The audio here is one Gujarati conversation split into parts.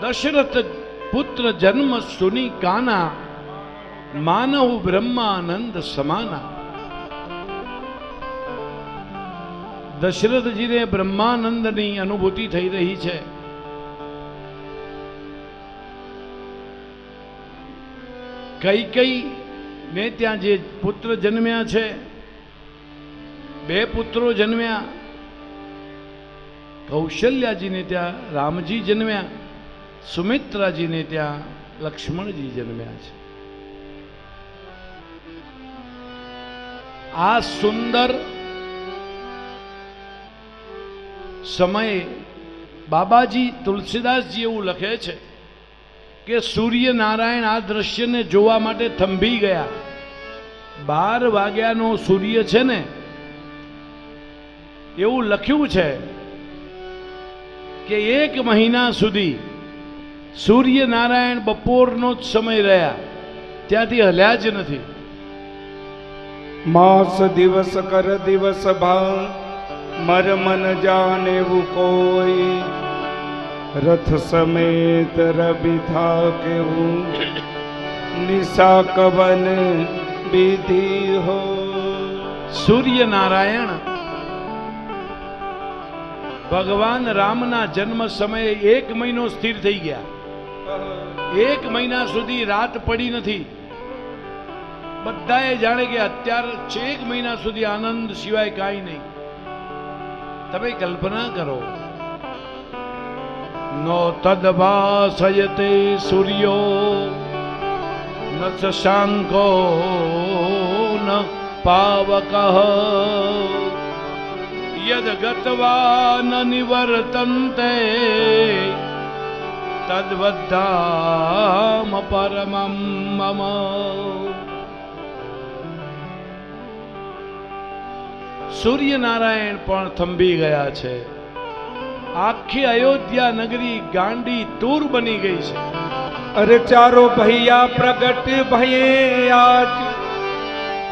દશરથ પુત્ર જન્મ સુની કાના, માનવ બ્રહ્માનંદ સમાના. દશરથજીને બ્રહ્માનંદની અનુભૂતિ થઈ રહી છે. કૈકેયી ને ત્યાં જે પુત્ર જન્મ્યા છે, 2 પુત્રો જન્મ્યા. કૌશલ્યાજીને ત્યાં રામજી જન્મ્યા, સુમિત્રાજીને ત્યાં લક્ષ્મણજી જન્મ્યા છે. આ સુંદર સમયે બાબાજી તુલસીદાસજી એવું લખે છે કે સૂર્યનારાયણ આ દ્રશ્યને જોવા માટે થંભી ગયા. 12 વાગ્યાનો સૂર્ય છે ને, એવું લખ્યું છે કે 1 મહિના સુધી સૂર્યનારાયણ બપોરનો જ સમય રહ્યા, ત્યાંથી હલ્યા જ નથી. માસ દિવસ કર દિવસ ભાવ, મર મન જાનેવું કોઈ, રથ સમેત રવિ થા કેવું, નિશા કવન વિધિ હો. સૂર્યનારાયણ ભગવાન રામના જન્મ સમયે 1 મહિનો સ્થિર થઈ ગયા. 1 મહિના સુધી રાત પડી નથી. બધાએ જાણે કે અત્યારે 1 મહિના સુધી આનંદ સિવાય કાંઈ નહીં. તમે કલ્પના કરો, નો તદભાસયતે સૂર્યો ન શશાંકો ન પાવકઃ, યદ ગત્વા ન નિવર્તન્તે તદ્વદ્ધામ પરમં મમ. સૂર્યનારાયણ પણ થંભી ગયા છે. આખી અયોધ્યા નગરી ગાંડી તૂર બની ગઈ છે. અરે ચારો ભૈયા પ્રગટ ભયે આજ,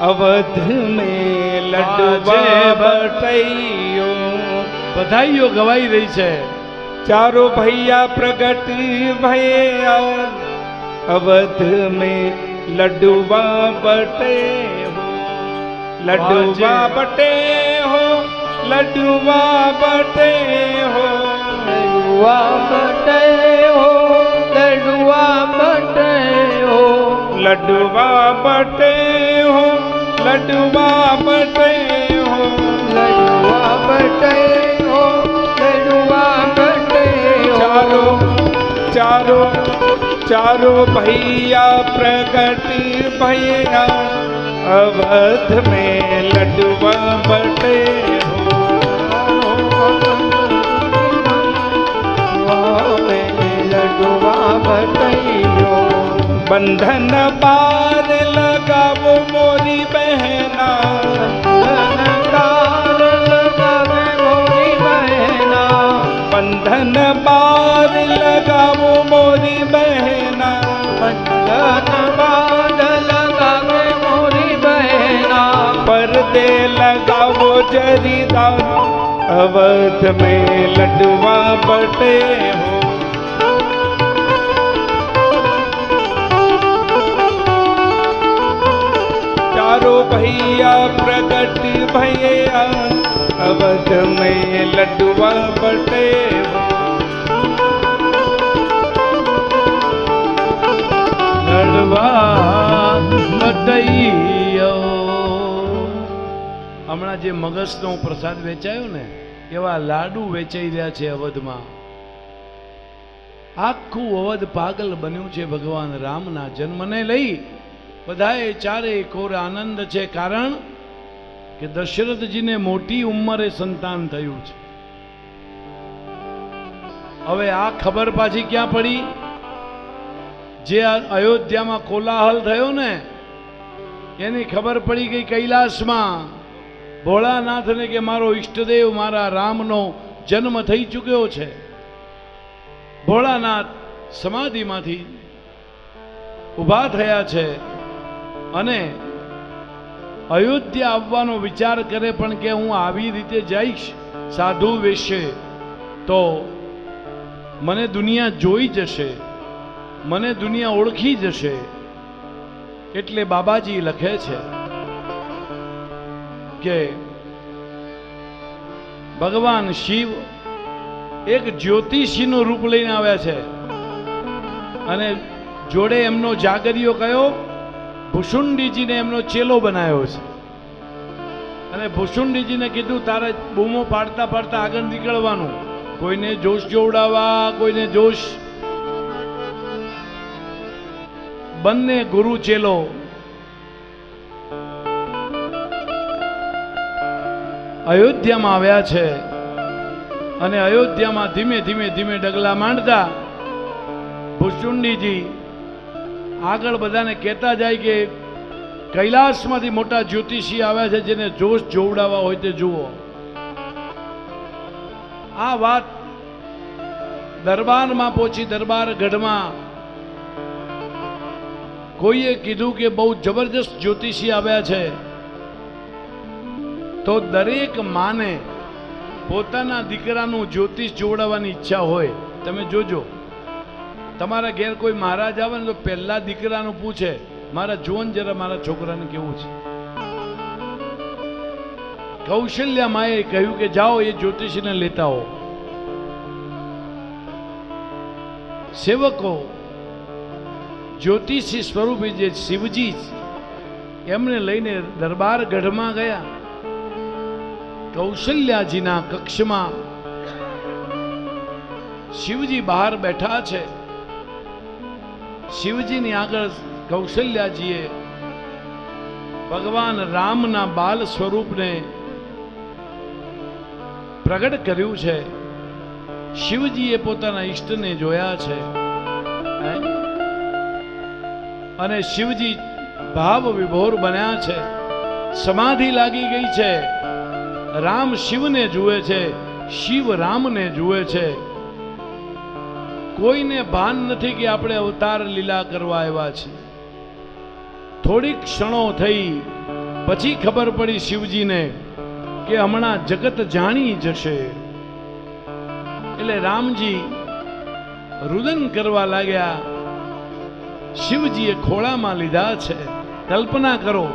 અવધ में लडवा बटैयो. બધાઈઓ ગવાઈ રહી છે. चारों भैया प्रगट भैया, अवध में लडुआ बटे हो, लडुआ बटे हो, लडुआ बटे हो, लडुआ बटे हो, लडुआ बटे हो, लडुआ बटे हो, लडुआ बटे हो, लडुआ बटे हो, लडुआ बटे हो. चारों चारों भैया प्रगट भैया, अवध में लडुआ बटे हो, लडुआ बटे हो. बंधन पार लगावो मोरी बहना, बंधन पार लगावो मोरी बहना, बंधन पार लगावे मोरी बहना, पर्दे लगावो जरीदार, अवध में लडुआ बटे हो. चारों भैया प्रगट भैया, अवध में लडुआ बटे हो. લડવા બટૈયો. હમણાં જે મગજનો પ્રસાદ વેચાયો ને, એવા લાડુ વેચાઈ રહ્યા છે અવધમાં. આખું અવધ પાગલ બન્યું છે ભગવાન રામના જન્મને લઈ. બધાએ ચારે કોર આનંદ છે. કારણ કે દશરથજીને મોટી ઉંમરે સંતાન થયું છે. હવે આ ખબર પાછી ક્યાં પડી? જે અયોધ્યામાં કોલાહલ થયો ને, એની ખબર પડી ગઈ કૈલાસમાં. ભોળાનાથને કે મારો ઈષ્ટદેવ મારા રામનો જન્મ થઈ ચૂક્યો છે. ભોળાનાથ સમાધિમાંથી ઊભા થયા છે અને અયોધ્યા આવવાનો વિચાર કરે, પણ કે હું આવી રીતે જઈશ સાધુ વેશે તો મને દુનિયા જોઈ જશે, મને દુનિયા ઓળખી જશે. એટલે બાબાજી લખે છે કે ભગવાન શિવ એક જ્યોતિષીનું રૂપ લઈને આવ્યા છે અને જોડે એમનો જાગરિયો કયો ભુસુંડીજીને એમનો ચેલો બનાવ્યો છે. અને ભુસુંડીજીને કીધું તારે બૂમો પાડતા પાડતા આગળ નીકળવાનું, કોઈને જોશ જોવડાવવા, કોઈને જોશ. બંને ગુરુ ચેલો અયોધ્યામાં આવ્યા છે અને અયોધ્યામાં ધીમે ધીમે ધીમે ડગલા માંડતા ભુસુંડીજી આગળ બધાને કહેતા જાય કે કૈલાસમાંથી મોટા જ્યોતિષી આવ્યા છે, જેને જોશ જોવડાવવા હોય તે જુઓ. આ વાત દરબારમાં પહોંચી. દરબાર ગઢમાં કોઈએ કીધું કે બહુ જબરજસ્ત જ્યોતિષી આવ્યા છે. તો દરેક માને પોતાના દીકરાનું જ્યોતિષ જોવડાવવાની ઈચ્છા હોય. તમે જોજો, તમારા ઘેર કોઈ મહારાજ આવે ને તો પહેલા દીકરાનું પૂછે, મારા જોન જરા મારા છોકરાને કેવું છે. કૌશલ્યા માએ કહ્યું કે જાઓ એ જ્યોતિષીને લેતા હો. સેવકો જ્યોતિષી સ્વરૂપે જે શિવજી એમને લઈને દરબાર ગઢમાં ગયા. કૌશલ્યાજીના કક્ષમાં શિવજી બહાર બેઠા છે. શિવજીની આગળ કૌશલ્યાજીએ ભગવાન રામના બાલ સ્વરૂપને પ્રગટ કર્યું છે. શિવજીએ પોતાના ઈષ્ટને જોયા છે અને શિવજી ભાવ વિભોર બન્યા છે. સમાધિ લાગી ગઈ છે. રામ શિવને જુએ છે, શિવ રામને જુએ છે. કોઈને ભાન નથી કે આપણે અવતાર લીલા કરવા આવ્યા છીએ. થોડીક ક્ષણો થઈ પછી ખબર પડી શિવજીને કે હમણાં જગત જાણી જશે. એટલે રામજી રુદન કરવા લાગ્યા. શિવજીએ ખોળામાં લીધા છે. કલ્પના કરો,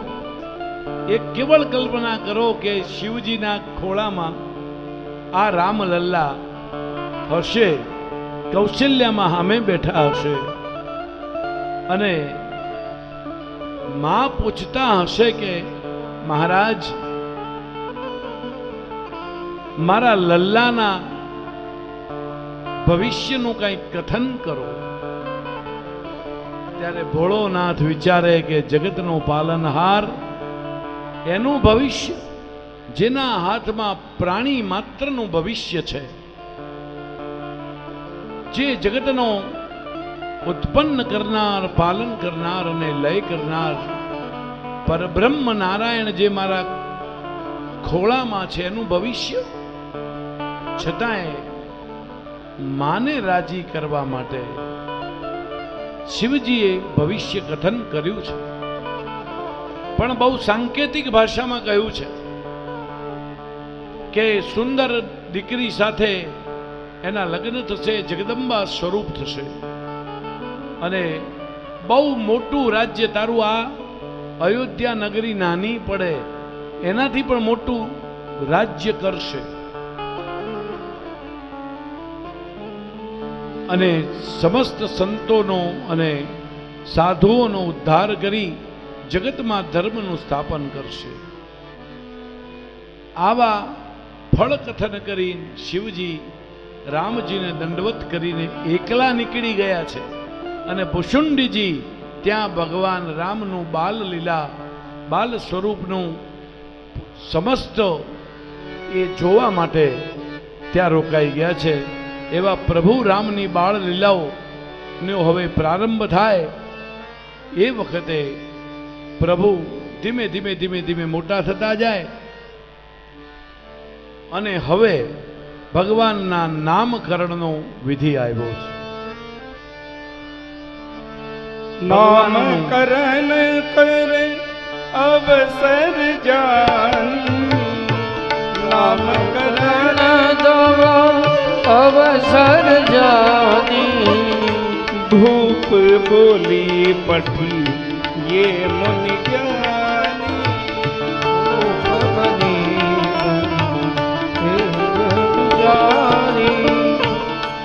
એક કેવળ કલ્પના કરો કે શિવજીના ખોળામાં આ રામલલ્લા હશે, કૌશલ્યામાં સામે બેઠા હશે અને માં પૂછતા હશે કે મહારાજ મારા લલ્લાના ભવિષ્યનું કંઈક કથન કરો. ત્યારે ભોળોનાથ વિચારે કે જગતનો પાલનહાર, એનું ભવિષ્ય, જેના હાથમાં પ્રાણી માત્રનું ભવિષ્ય છે, જે જગતનો ઉત્પન્ન કરનાર, પાલન કરનાર અને લય કરનાર પરબ્રહ્મ નારાયણ જે મારા ખોળામાં છે, એનું ભવિષ્ય. છતાંય માને રાજી કરવા માટે શિવજીએ ભવિષ્ય કથન કર્યું છે, પણ બહુ સાંકેતિક ભાષામાં કહ્યું છે કે સુંદર દીકરી સાથે એના લગ્ન થશે, જગદંબા સ્વરૂપ થશે અને બહુ મોટું રાજ્ય, તારું આ અયોધ્યા નગરી નાની પડે એનાથી પણ મોટું રાજ્ય કરશે અને સમસ્ત સંતોનો અને સાધુઓનો ઉદ્ધાર કરી જગતમાં ધર્મનું સ્થાપન કરશે. આવા ફળ કથન કરી શિવજી રામજીને દંડવત કરીને એકલા નીકળી ગયા છે અને ભુસુંડીજી ત્યાં ભગવાન રામનું બાલ લીલા, બાલ સ્વરૂપનું સમસ્ત એ જોવા માટે ત્યાં રોકાઈ ગયા છે. એવા પ્રભુ રામની બાળ લીલાઓનો હવે પ્રારંભ થાય. એ વખતે પ્રભુ ધીમે ધીમે ધીમે ધીમે મોટા થતા જાય અને હવે ભગવાનના નામકરણનો વિધિ આવ્યો છે. નામકરણ કરે અવસર જાન, નામકરણ દવા अवसर जानी धूप बोली पठी ये मुनि ज्ञानी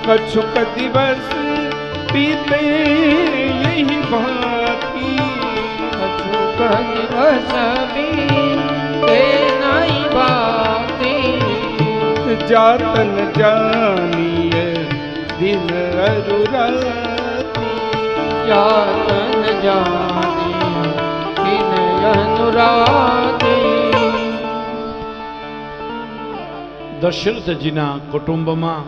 कछुक दिवस बीते यही भांति कछुक दिवस बीते नहीं भांति जातन जानिए दिन अरुराती जातन जानिए दिन अनुराती દશરથજીના કુટુંબમાં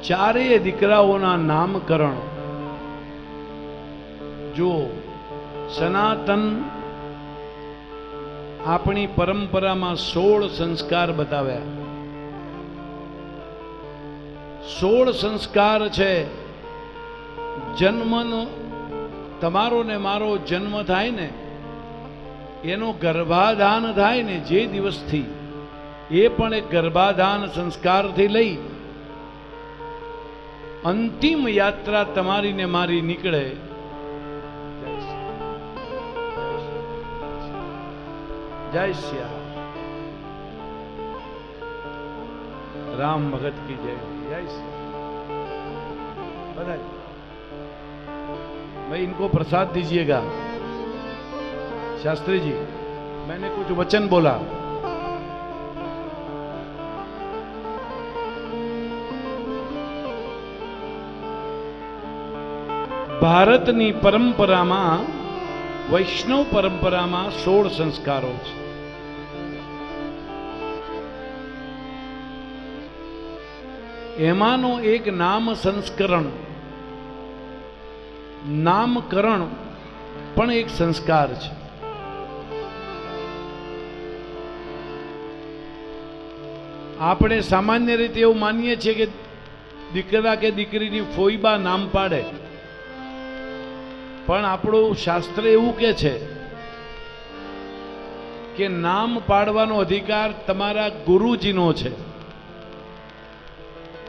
ચારેય દીકરાઓના નામકરણ જો સનાતન આપણી પરંપરામાં 16 સંસ્કાર બતાવ્યા. 16 સંસ્કાર છે. જન્મનો તમારો ને મારો જન્મ થાય ને એનો ગર્ભાધાન થાય ને જે દિવસથી એ પણ એક ગર્ભાધાન સંસ્કારથી લઈ અંતિમ યાત્રા તમારી ને મારી નીકળે. જય શ્યામ राम भगत की जय. जय श्याम. बधाई भाई इनको प्रसाद दीजिएगा. शास्त्री जी मैंने कुछ वचन बोला. ભારતની પરંપરામાં વૈષ્ણવ પરંપરામાં 16 સંસ્કારો છે. એમાંનો એક નામ સંસ્કરણ, નામકરણ પણ એક સંસ્કાર છે. આપણે સામાન્ય રીતે એવું માનીએ છીએ કે દીકરા કે દીકરીની ફોઈબા નામ પાડે, પણ આપણું શાસ્ત્ર એવું કહે છે કે નામ પાડવાનો અધિકાર તમારા ગુરુજીનો છે.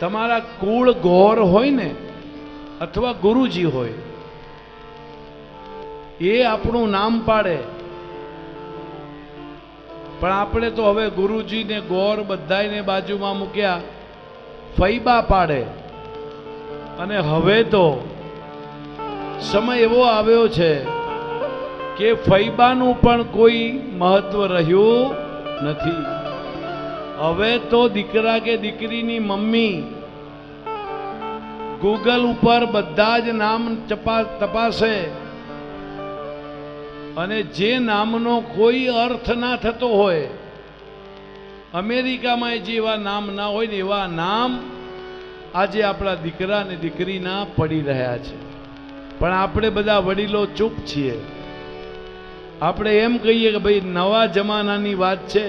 તમારા કુળ ગોર હોય ને અથવા ગુરુજી હોય એ આપણું નામ પાડે. પણ આપણે તો હવે ગુરુજી ને ગોર બધાને બાજુમાં મૂક્યા, ફૈબા પાડે. અને હવે તો સમય એવો આવ્યો છે કે ફૈબાનું પણ કોઈ મહત્વ રહ્યું નથી. હવે તો દીકરા કે દીકરીની મમ્મી ગૂગલ ઉપર બધા જ નામ તપાસે અને જે નામનો કોઈ અર્થ ના થતો હોય, અમેરિકામાં જેવા નામ ના હોય ને એવા નામ આજે આપણા દીકરા ને દીકરીના પડી રહ્યા છે. પણ આપણે બધા વડીલો ચૂપ છીએ. આપણે એમ કહીએ કે ભાઈ નવા જમાનાની વાત છે,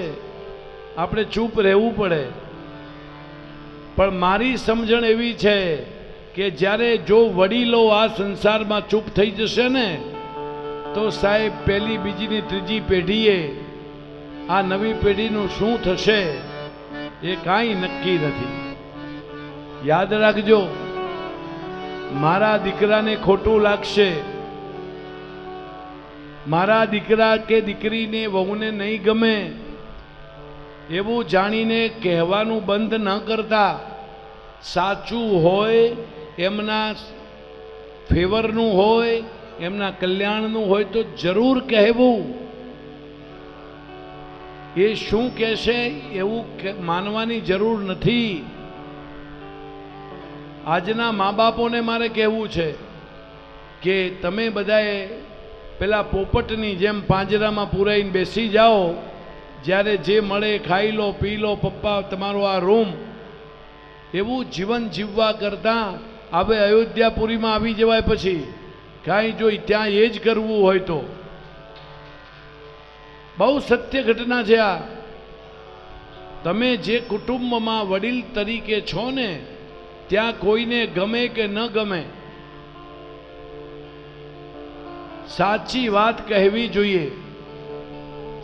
આપણે ચૂપ રહેવું પડે. પણ મારી સમજણ એવી છે કે જ્યારે જો વડીલો આ સંસારમાં ચૂપ થઈ જશે ને તો સાહેબ પહેલી બીજી ત્રીજી પેઢીએ આ નવી પેઢીનું શું થશે એ કાંઈ નક્કી નથી. યાદ રાખજો, મારા દીકરાને ખોટું લાગશે, મારા દીકરા કે દીકરીને વહુને નહીં ગમે એવું જાણીને કહેવાનું બંધ ન કરતા. સાચું હોય, એમના ફેવરનું હોય, એમના કલ્યાણનું હોય તો જરૂર કહેવું. એ શું કહેશે એવું માનવાની જરૂર નથી. આજના મા બાપોને મારે કહેવું છે કે તમે બધાએ પેલા પોપટની જેમ પાંજરામાં પૂરાઈને બેસી જાઓ, જ્યારે જે મળે ખાઈ લો પી લો, પપ્પા તમારો આ રૂમ, એવું જીવન જીવવા કરતા હવે અયોધ્યાપુરીમાં આવી જવાય. પછી કાંઈ જો ત્યાં એ જ કરવું હોય તો બહુ સત્ય ઘટના છે આ. તમે જે કુટુંબમાં વડીલ તરીકે છો ને ત્યાં કોઈને ગમે કે ન ગમે સાચી વાત કહેવી જોઈએ.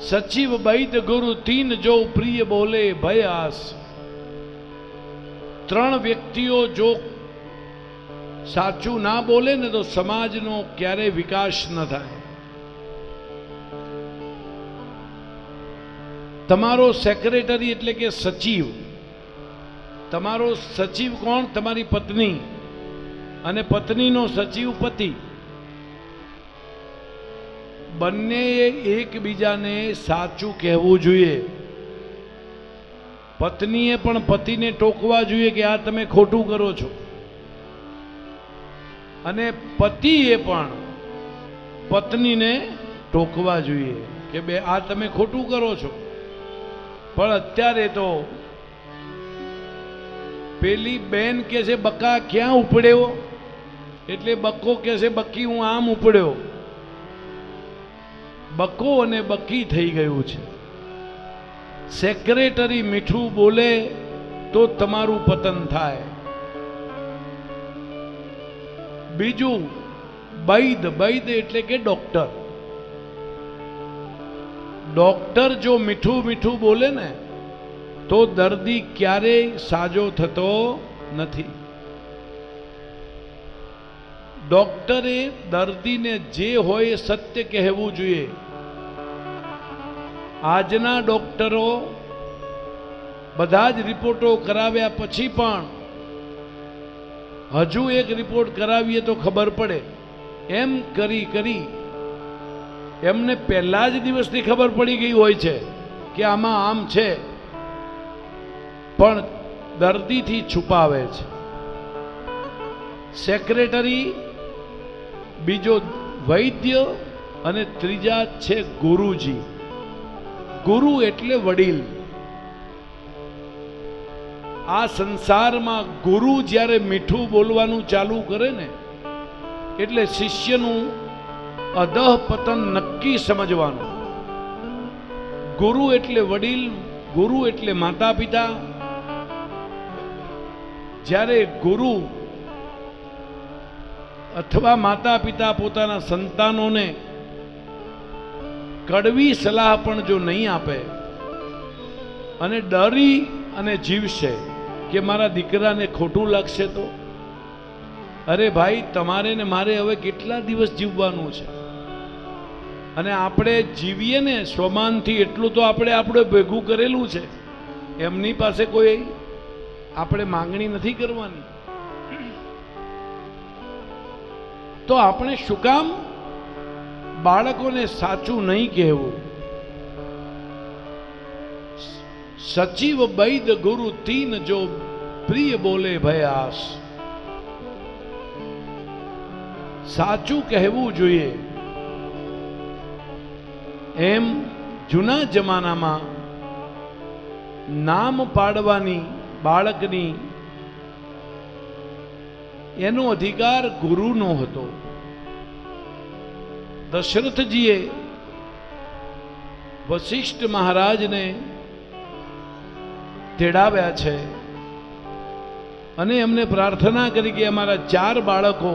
સચિવ બૈદ ગુરુ તીન જો પ્રિય બોલે ભય આસ. ત્રણ વ્યક્તિઓ જો સાચું ના બોલે ને તો સમાજનો ક્યારેય વિકાસ ન થાય. તમારો સેક્રેટરી એટલે કે સચિવ, તમારો સચિવ કોણ? તમારી પત્ની, અને પત્નીનો સચિવ પતિ. બંનેએ એકબીજાને સાચું કહેવું જોઈએ. પત્નીએ પણ પતિને ટોકવા જોઈએ કે આ તમે ખોટું કરો છો, અને પતિએ પણ પત્નીને ટોકવા જોઈએ કે બે આ તમે ખોટું કરો છો. પણ અત્યારે તો પેલી બેન કે છે બકા ક્યાં ઉપડ્યો, એટલે બક્કો કે છે બકી હું આમ ઉપડ્યો. બક્કો અને બકી થઈ ગયું છે. સેક્રેટરી મીઠું બોલે તો તમારું પતન થાય. બીજું બૈદ, બૈદ એટલે કે ડોક્ટર. ડોક્ટર જો મીઠું મીઠું બોલે ને તો દર્દી ક્યારેય સાજો થતો નથી. ડોક્ટરે દર્દીને જે હોય એ સત્ય કહેવું જોઈએ. આજના ડોક્ટરો બધા જ રિપોર્ટો કરાવ્યા પછી પણ હજુ એક રિપોર્ટ કરાવીએ તો ખબર પડે એમ કરી કરી એમને પહેલા જ દિવસની ખબર પડી ગઈ હોય છે કે આમાં આમ છે, પણ દર્દીથી છુપાવે છે. સેક્રેટરી, બીજો વૈદ્ય, અને ત્રીજા છે ગુરુજી. ગુરુ એટલે વડીલ. આ સંસારમાં ગુરુ જ્યારે મીઠું બોલવાનું ચાલુ કરે ને એટલે શિષ્યનું અધઃપતન નક્કી સમજવાનું. ગુરુ એટલે વડીલ, ગુરુ એટલે માતા પિતા. જ્યારે ગુરુ અથવા માતા પિતા પોતાના સંતાનોને કડવી સલાહ પણ જો નહીં આપે અને ડરી અને જીવશે કે મારા દીકરાને ખોટું લાગશે તો, અરે ભાઈ તમારે ને મારે હવે કેટલા દિવસ જીવવાનું છે, અને આપણે જીવીએ ને સ્વમાનથી એટલું તો આપણે ભેગું કરેલું છે. એમની પાસે કોઈ આપણે માંગણી નથી કરવાની. તો આપણે શું કામ બાળકોને સાચું નહીં કહેવું? સચિવ બૈદ ગુરુ તીન જો પ્રિય બોલે ભયાસ. સાચું કહેવું જોઈએ. એમ જૂના જમાનામાં નામ પાડવાની બાળકની એનો અધિકાર ગુરુનો હતો. દશરથજીએ વશિષ્ઠ મહારાજને તેડાવ્યા છે અને એમને પ્રાર્થના કરી કે અમારા 4 બાળકો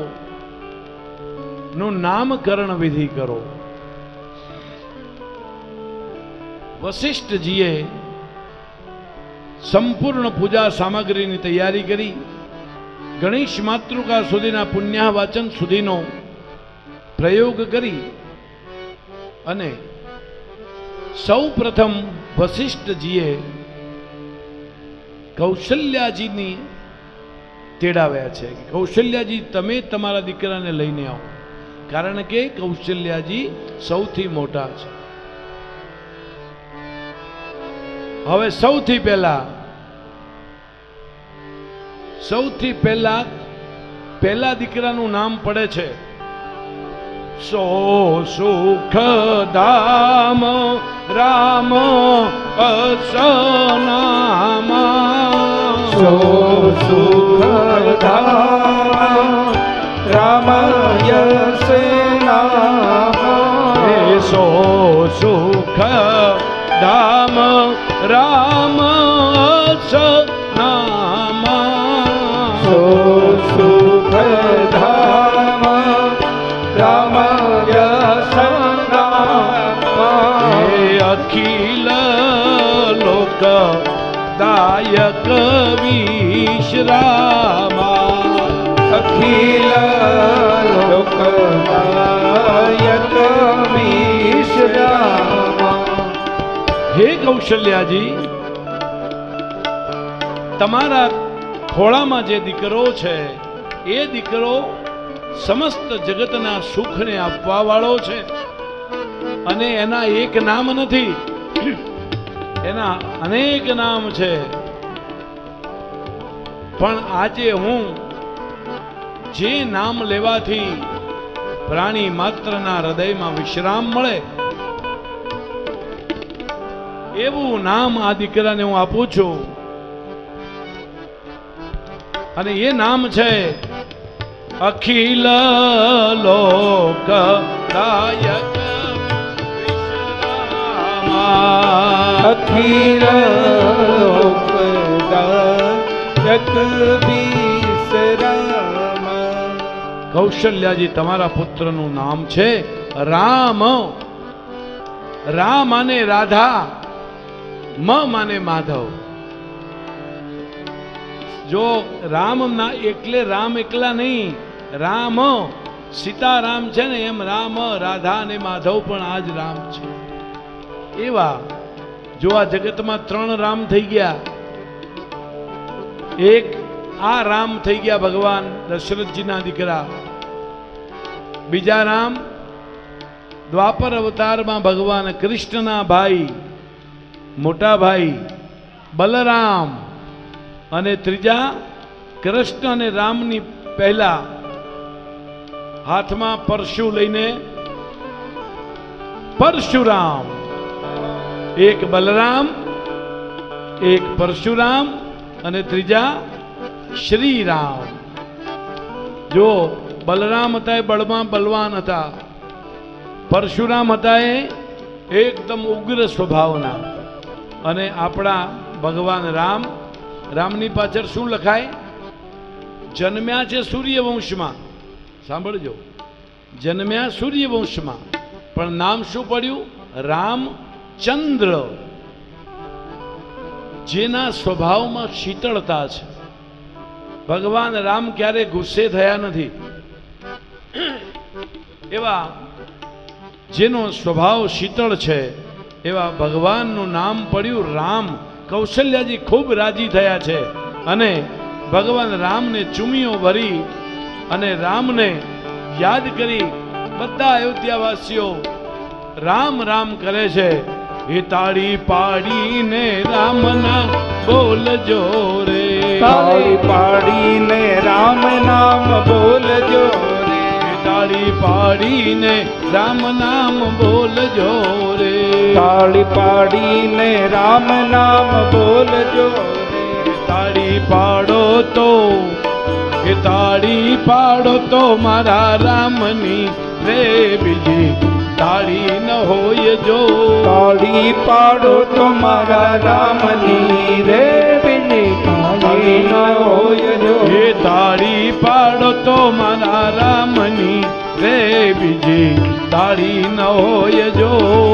નું નામકરણ વિધિ કરો. વશિષ્ઠજીએ સંપૂર્ણ પૂજા સામગ્રીની તૈયારી કરી. ગણેશ માતૃકા સુધીના પુણ્ય વાચન સુધીનો પ્રયોગ કરી અને સૌ પ્રથમ વશિષ્ઠજીએ કૌશલ્યાજીની તેડાવ્યા છે. કૌશલ્યાજી તમે તમારા દીકરાને લઈને આવો, કારણ કે કૌશલ્યાજી સૌથી મોટા છે. હવે સૌથી પહેલા દીકરાનું નામ પડે છે સો સુખ ધામ રામ અસનામ. સો સુખ ધામ રામ યસે નામ. સો સુખ ધામ રામ અસનામ. સો સુખ ધામ રામ યસે નામ. અખિલ લોક દાયક વી વિશ્રામા અખિલ લોકનાયક વિશ્રામા. હે કૌશલ્યાજી, તમારા ખોળામાં જે દીકરો છે એ દીકરો સમસ્ત જગતના સુખને આપવા વાળો છે અને એના એક નામ નથી, એના અનેક નામ છે. પણ આજે હું જે નામ લેવાથી પ્રાણી માત્રના હૃદયમાં વિશ્રામ મળે એવું નામ આ દીકરાને હું આપું છું. અને એ નામ છે અખિલ લોક દાયક વિશ્રામા. અખિલ લોકદાયક વિશ્રામા. કૌશલ્યાજી, તમારા પુત્રનું નામ છે રામ. રામ માને રાધા, મ માને માધવ. જો રામ ના એકલે રામ એકલા નહીં, રામ સીતારામ છે ને એમ રામ રાધા અને માધવ પણ આ જ રામ છે. એવા જો આ જગતમાં ત્રણ રામ થઈ ગયા. એક આ રામ થઈ ગયા ભગવાન દશરથજીના દીકરા. બીજા રામ દ્વાપર અવતારમાં ભગવાન કૃષ્ણના ભાઈ, મોટા ભાઈ બલરામ. અને ત્રીજા કૃષ્ણ અને રામની પહેલા હાથમાં પરશુ લઈને પરશુરામ. એક બલરામ, એક પરશુરામ અને ત્રીજા શ્રીરામ. જો બલરામ હતા એ બળમાં બલવાન હતા, પરશુરામ હતા એ એકદમ ઉગ્ર સ્વભાવના. અને આપણા ભગવાન રામ, રામની પાછળ શું લખાય? જન્મ્યા છે સૂર્યવંશમાં. સાંભળજો, જન્મ્યા સૂર્યવંશમાં, પણ નામ શું પડ્યું? રામચંદ્ર. જેના સ્વભાવમાં શીતળતા છે. ભગવાન રામ ક્યારે ગુસ્સે થયા નથી. એવા જેનો સ્વભાવ શીતળ છે એવા ભગવાનનું નામ પડ્યું રામ. કૌશલ્યાજી ખૂબ રાજી થયા છે અને ભગવાન રામને ચૂમીઓ ભરી અને રામને યાદ કરી બધા અયોધ્યાવાસીઓ રામ રામ કરે છે. એ તાળી પાડીને રામના બોલજો રે, તાળી પાડીને રામ નામ બોલજો રે, તાળી પાડીને રામ નામ બોલજો રે, તાળી પાડીને રામ નામ બોલજો રે. તાળી પાડો તો, કે તાળી પાડો તો મારા રામની રે, બીજી તાળી ન હોય જો. તાળી પાડો તો મારા રામની રે, બીજી તાળી ન હોય જો. એ તાળી પાડો તો મારા રામની રે, બીજી તાળી ન હોય જો.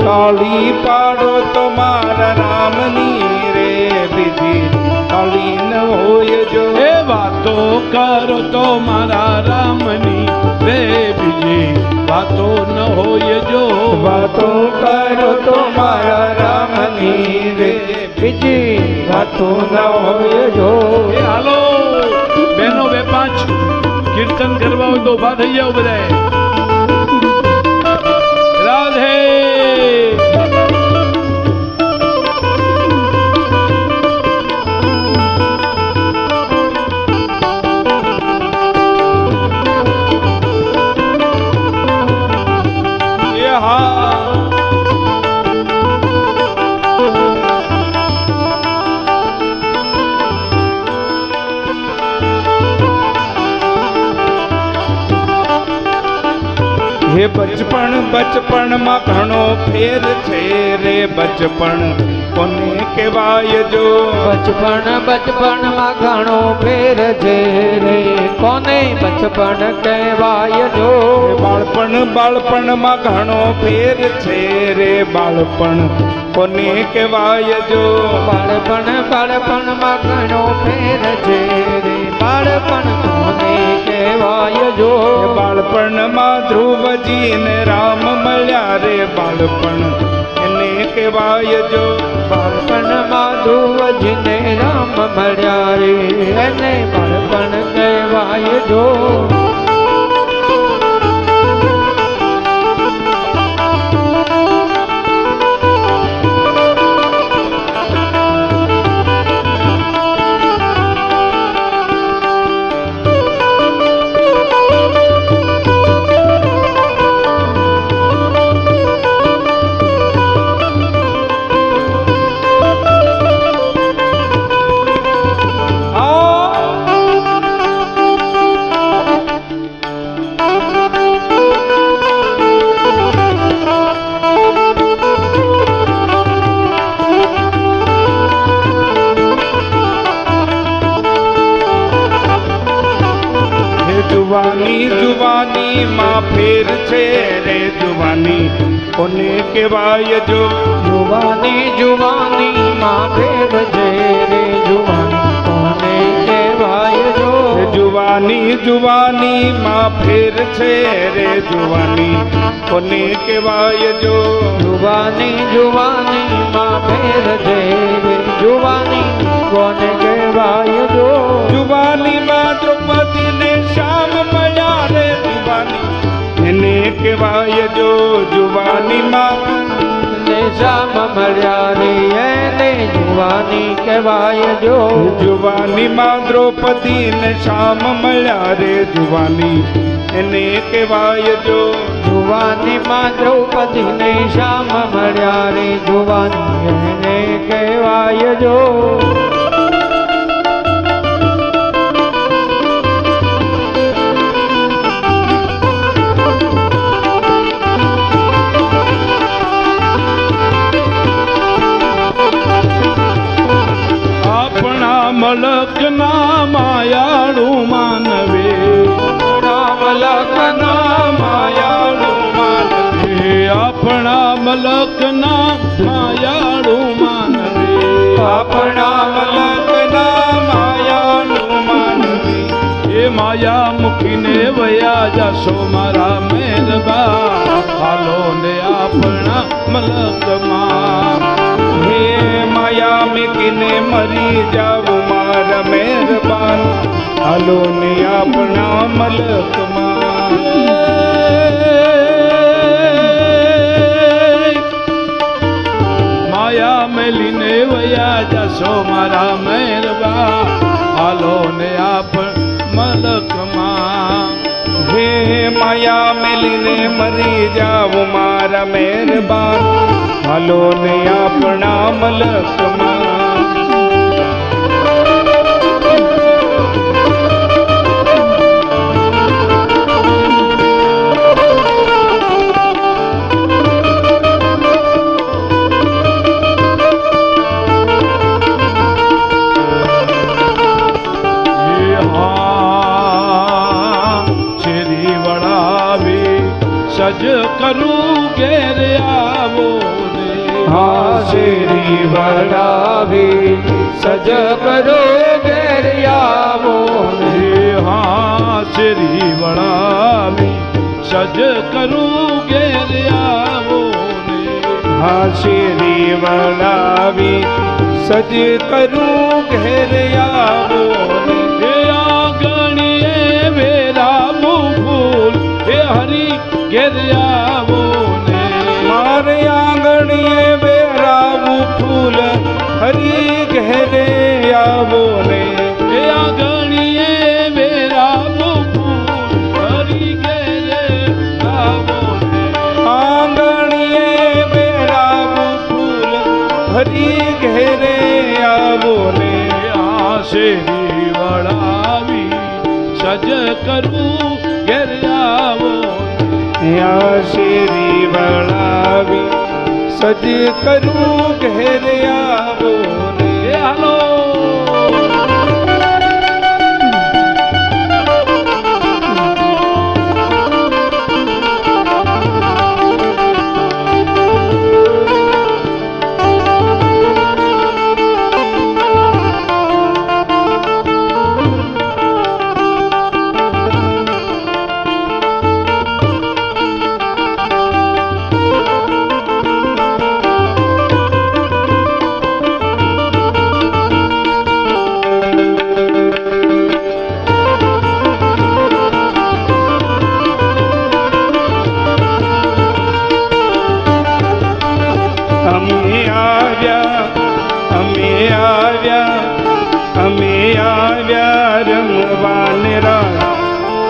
તાળી પાડો તો મારા રામની રે, બીજી તાળી ન હોય જો. એ વાતો કરો તો મારા રામની રે, બીજી વાતો ન હોય જો. વાતો કરો તો મારા રામની રે, બીજી વાતો ન હોય જો. એ હાલો બેનો, બે પાંચ કીર્તન કરવા હોય તો ઉભા થઈ જાવ બધાએ. રાધે. હે બચપણ બચપણમાં ઘણો ફેર છે રે, બચપણ કોને કહેવાય જો. બચપણ બચપણમાં ઘણો ફેર છે રે, કોને બચપણ કહેવાય જો. બાળપણ બાળપણમાં ઘણો ફેર છે રે, બાળપણ કોને કહેવાય જો બાળપણમાં ઘણો ફેર છે રે બાળપણ કોને કહેવાય જો બાળપણમાં ધ્રુવજી ને રામ મળ્યા રે બાળપણ એને કહેવાય જો બાળપણમાં ધ્રુવજીને રામ મળ્યા રે એને બાળપણ કહેવાય જો જુવાની માં ફેર છે રે જુવાની કોને કહેવાય જો જુવાની માં ફેર છે રે જુવાની કોને કહેવાય જો જુવાની માં ફેર છે રે જુવાની કોને કહેવાય જો જુવાની માં ફેર છે રે જુવાની કોને કહેવાય જો જુવાની માં દ્રૌપદી ને શ્યામ મળ્યા રે જુવાની એને કહેવાય જો જુવાની માં ને શ્યામ મળ્યા રે એને જુવાની કહેવાય જો જુવાની માં દ્રૌપદી ને શ્યામ મળ્યા રે જુવાની એને કહેવાય જો જુવાની માં દ્રૌપદી ને શ્યામ મળ્યા રે જુવાની એને કહેવાય જો મલક ના માયાળુ માનવે મલક ના માયાળુ માનવે આપણા મલક ના માયાળુ માનવે આપણા મલક ના માયાળુ માનવે એ માયા મૂકીને વયા જશો મારા મહેરબા હાલો ને આપણા મલકમાં હે માયા મૂકીને મરી જાવું મારા મહેરબાન હાલો ને આપણા મલકમાં માયા મેલીને વયા જશો મારા મહેરબા હાલો ને આપ મલકમાં હે માયા મેલીને મરી જાવું મારા મહેરબાન હાલો ને આપણા મલકમાં સજ કરું ઘેર આવો રે હા શેરી વડાવી સજ કરો ઘેર આવો રે હા શેરી વડાવી સજ કરું ઘેર આવો રે હા શેરી વડાવી સજ કરું ઘેર આવો રે આંગણીએ વેરાવું ફૂલ હે હરી ઘેર આવો ને મારે આંગણીએ વેરાવું ફૂલ હરી ઘેરે આવો ને હે આંગણીએ વેરાવું ફૂલ હરી ઘેરે આવો ને આંગણીએ વેરાવું ફૂલ હરી ઘેરે આવો ને આ શેરી વડાવી સજ કરું ઘેર આવો યા શેરી વળાવી સજ કરું ઘેર આવો ને હાલો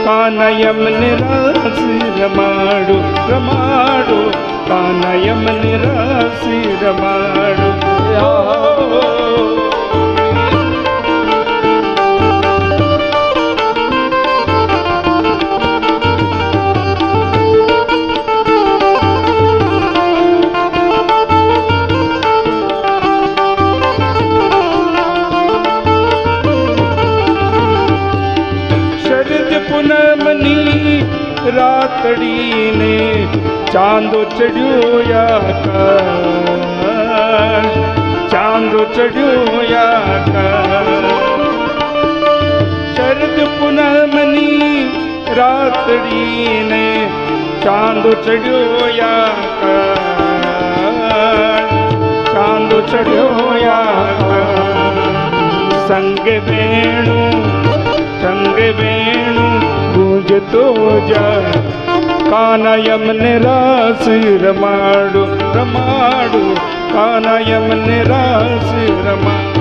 કાનયમને રસ રમાડો રમાડો કાનયમને રસ રમાડો રાતડીને ચાંદો ચડ્યો આકાશ ચાંદો ચડ્યો આકાશ શરદ પૂનમની રાતડીને ચાંદો ચડ્યો આકાશ ચાંદો ચડ્યો આકાશ સંગ વેણુ ગુંજતો જાય કાનયમને રસ રમાડો રમાડો કાનયમને રસ રમાડો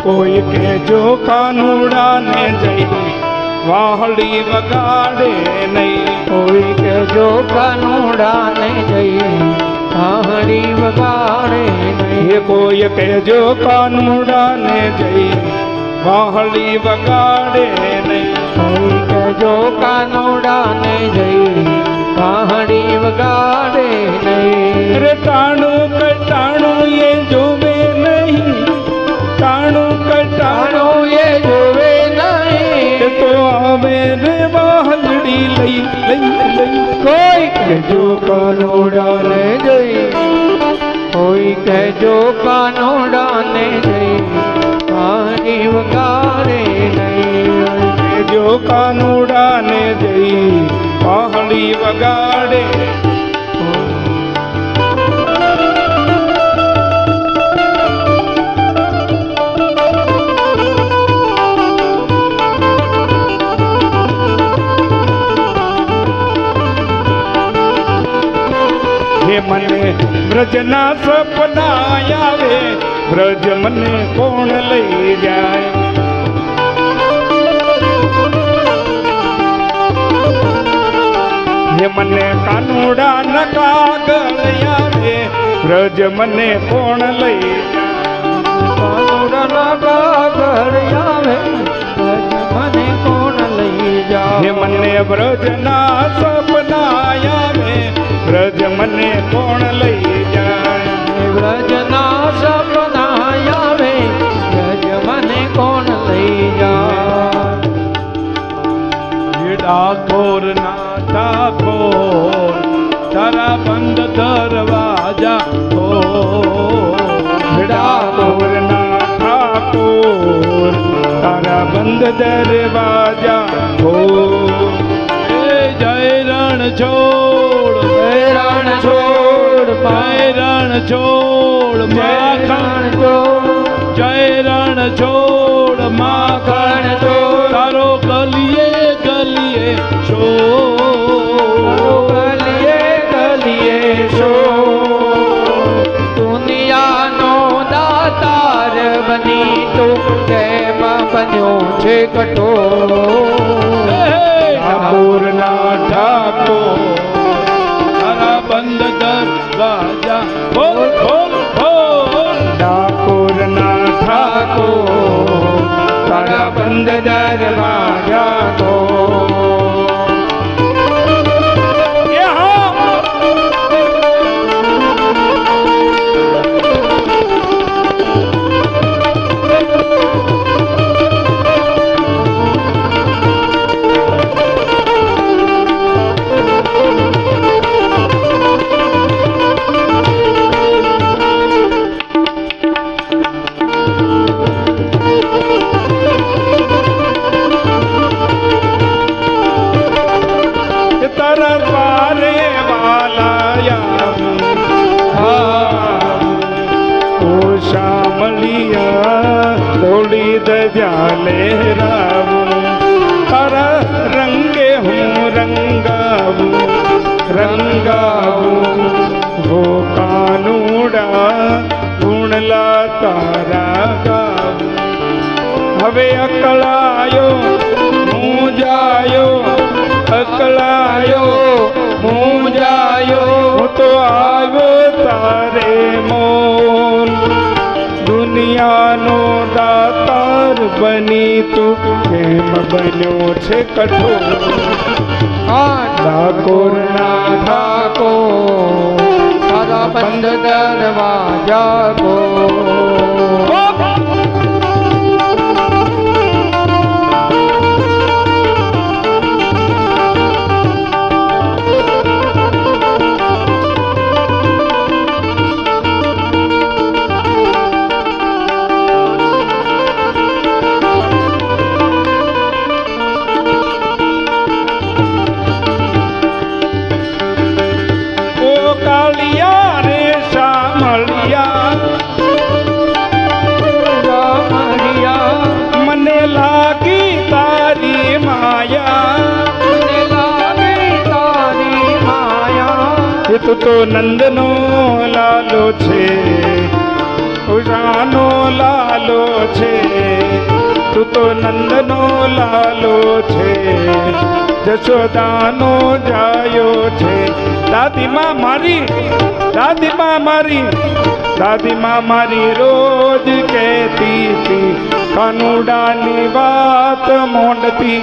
કોઈ કહેજો કાનુડાને જઈ વાહડી વગાડે નહીં કોઈ કહેજો કાનુડાને જઈ વાહડી વગાડે નહીં કોઈ કહેજો કાનુડાને જઈ વાહડી વગાડે નહીં કોઈ કહેજો કાનુડાને જઈ વાહડી વગાડે નહીં રે ટાણું કટાણું એ જોવે નહીં ટાણું કટાણું એ જોવે નહીં તો આવે રે વાહડી લઈ લઈ લઈ કોઈ કહેજો કાનુડાને જઈ કોઈ કહેજો કાનુડાને જઈ વાહડી વગાડે નહીં કહેજો કાનુડાને જઈ વાહડી વગાડે મને બ્રજના સપના આવે બ્રજ મને કોણ લઈ જાય હે મને કાનુડા ન કાગળ આવે બ્રજ મને કોણ લઈ કાનુડા ના કાગળ આવે મને કોણ લઈ જાય હે મને બ્રજના સપના આવે બ્રજ મને કોણ લઈ જાય બ્રજના સપના આવે બ્રજ મને કોણ લઈ જાય ડાકોર ના ઠાકોર તારા બંધ દરવાજા ડાકોર ના ઠાકોર તારા બંધ દરવાજા જય રણ છોડ રણ છોડ જય રણ છોડ માખણ જય રણ છોડ માખણ તારો ગલીએ ગલીએ છોડ ગલીએ ગલીએ છોડ દુનિયાનો દાતાર બની તું કેમ બન્યો છે કઠોર ઠાકોર ના ઠાકોર તારા બંધ દરવાજા ખોલ ખોલ ખોલ ઠાકોર ના ઠાકોર તારા બંધ દરવાજા સજા લહેરાવું તારા રંગે હું રંગાવું રંગાવું હો કાનુડા ગુણલા તારા ગાવું હવે અકળાયો હું જાયો અકળાયો હું જાયો હું તો આવ્યો તારે મોલ દુનિયાનો દાતાર બની તું કેમ બન્યો છે કઠોર ઠાકોરના ઠાકોર તારા બંધ દરવાજા કો તું તો નંદનો લાલો છે ઉષાનો લાલો છે તું તો નંદનો લાલો છે જશોદાનો જાયો છે દાદીમાં મારી દાદીમાં મારી દાદીમાં મારી રોજ કહેતી હતી કાનુડાની વાત મોંડતી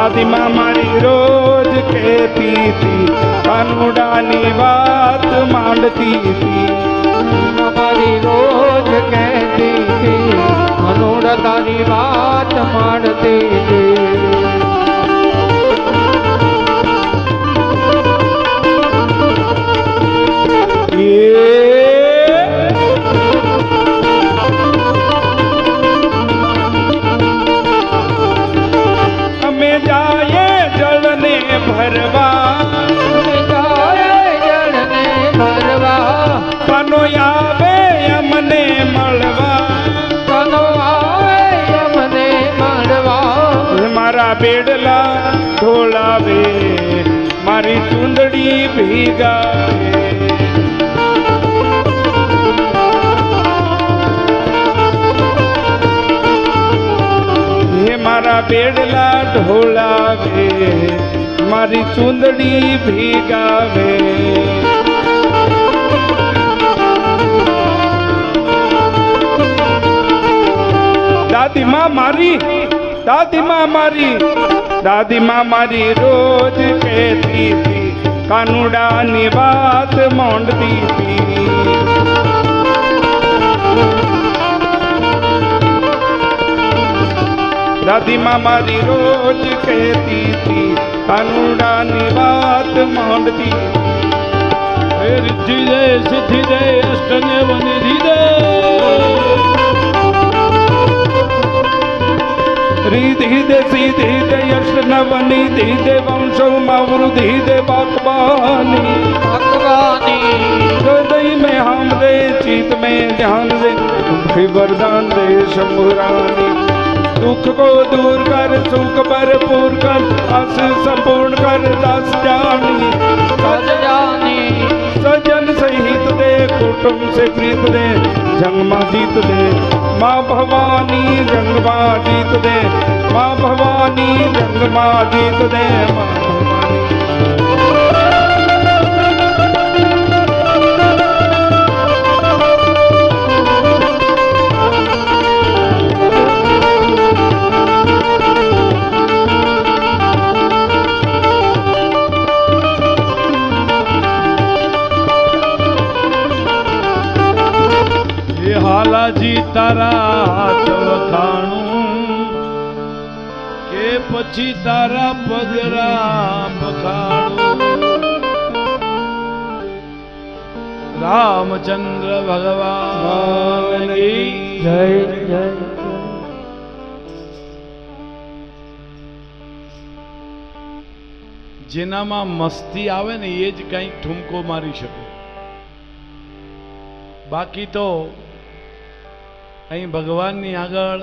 દાદીમાં મારી રોજ કહેતી હતી કાનુડાની વાત માંડતી હતી મારી રોજ કહેતી હતી કાનુડા તારી વાત માંડતી હતી ભરવા જળને ભરવા કનો આવે અમને મળવા કનો આવે અમને મળવા મારા બેડલા ઢોળાવે મારી ચૂંદડી ભીગાવે મારા બેડલા ઢોળાવે મારી ચૂંદડી ભીગાવે દાદીમાં મારી દાદીમાં મારી દાદીમાં મારી રોજ કહેતી હતી કાનુડાની વાત મોંડતી હતી દાદીમાં મારી રોજ કહેતી હતી કાનુડાની વાત માંડતી હે રિદ્ધિ દે સિદ્ધિ દે અષ્ટને વનિધિ દે રીધિ દે સિદ્ધિ દે અષ્ટનવનિધિ દે વંશોમાં વૃદ્ધિ દે બાકબાની હૃદય में हम दे चित में ध्यान दे भी वरदान दे शंभुरानी दुख को दूर कर सुख भरपूर कर आस संपूर्ण कर दास जानी सजन सहित दे कुटुंब से प्रीत दे जंग में जीत दे माँ भवानी जंग में जीत दे माँ भवानी जंग में जीत दे माँ હાલાજી તારા હાથ વખાણું કે પછી તારા પગરા પખાણું રામચંદ્ર ભગવાન કી જય જય જેનામાં મસ્તી આવે ને એ જ કંઈક ઠુમકો મારી શકે. બાકી તો અહીં ભગવાનની આગળ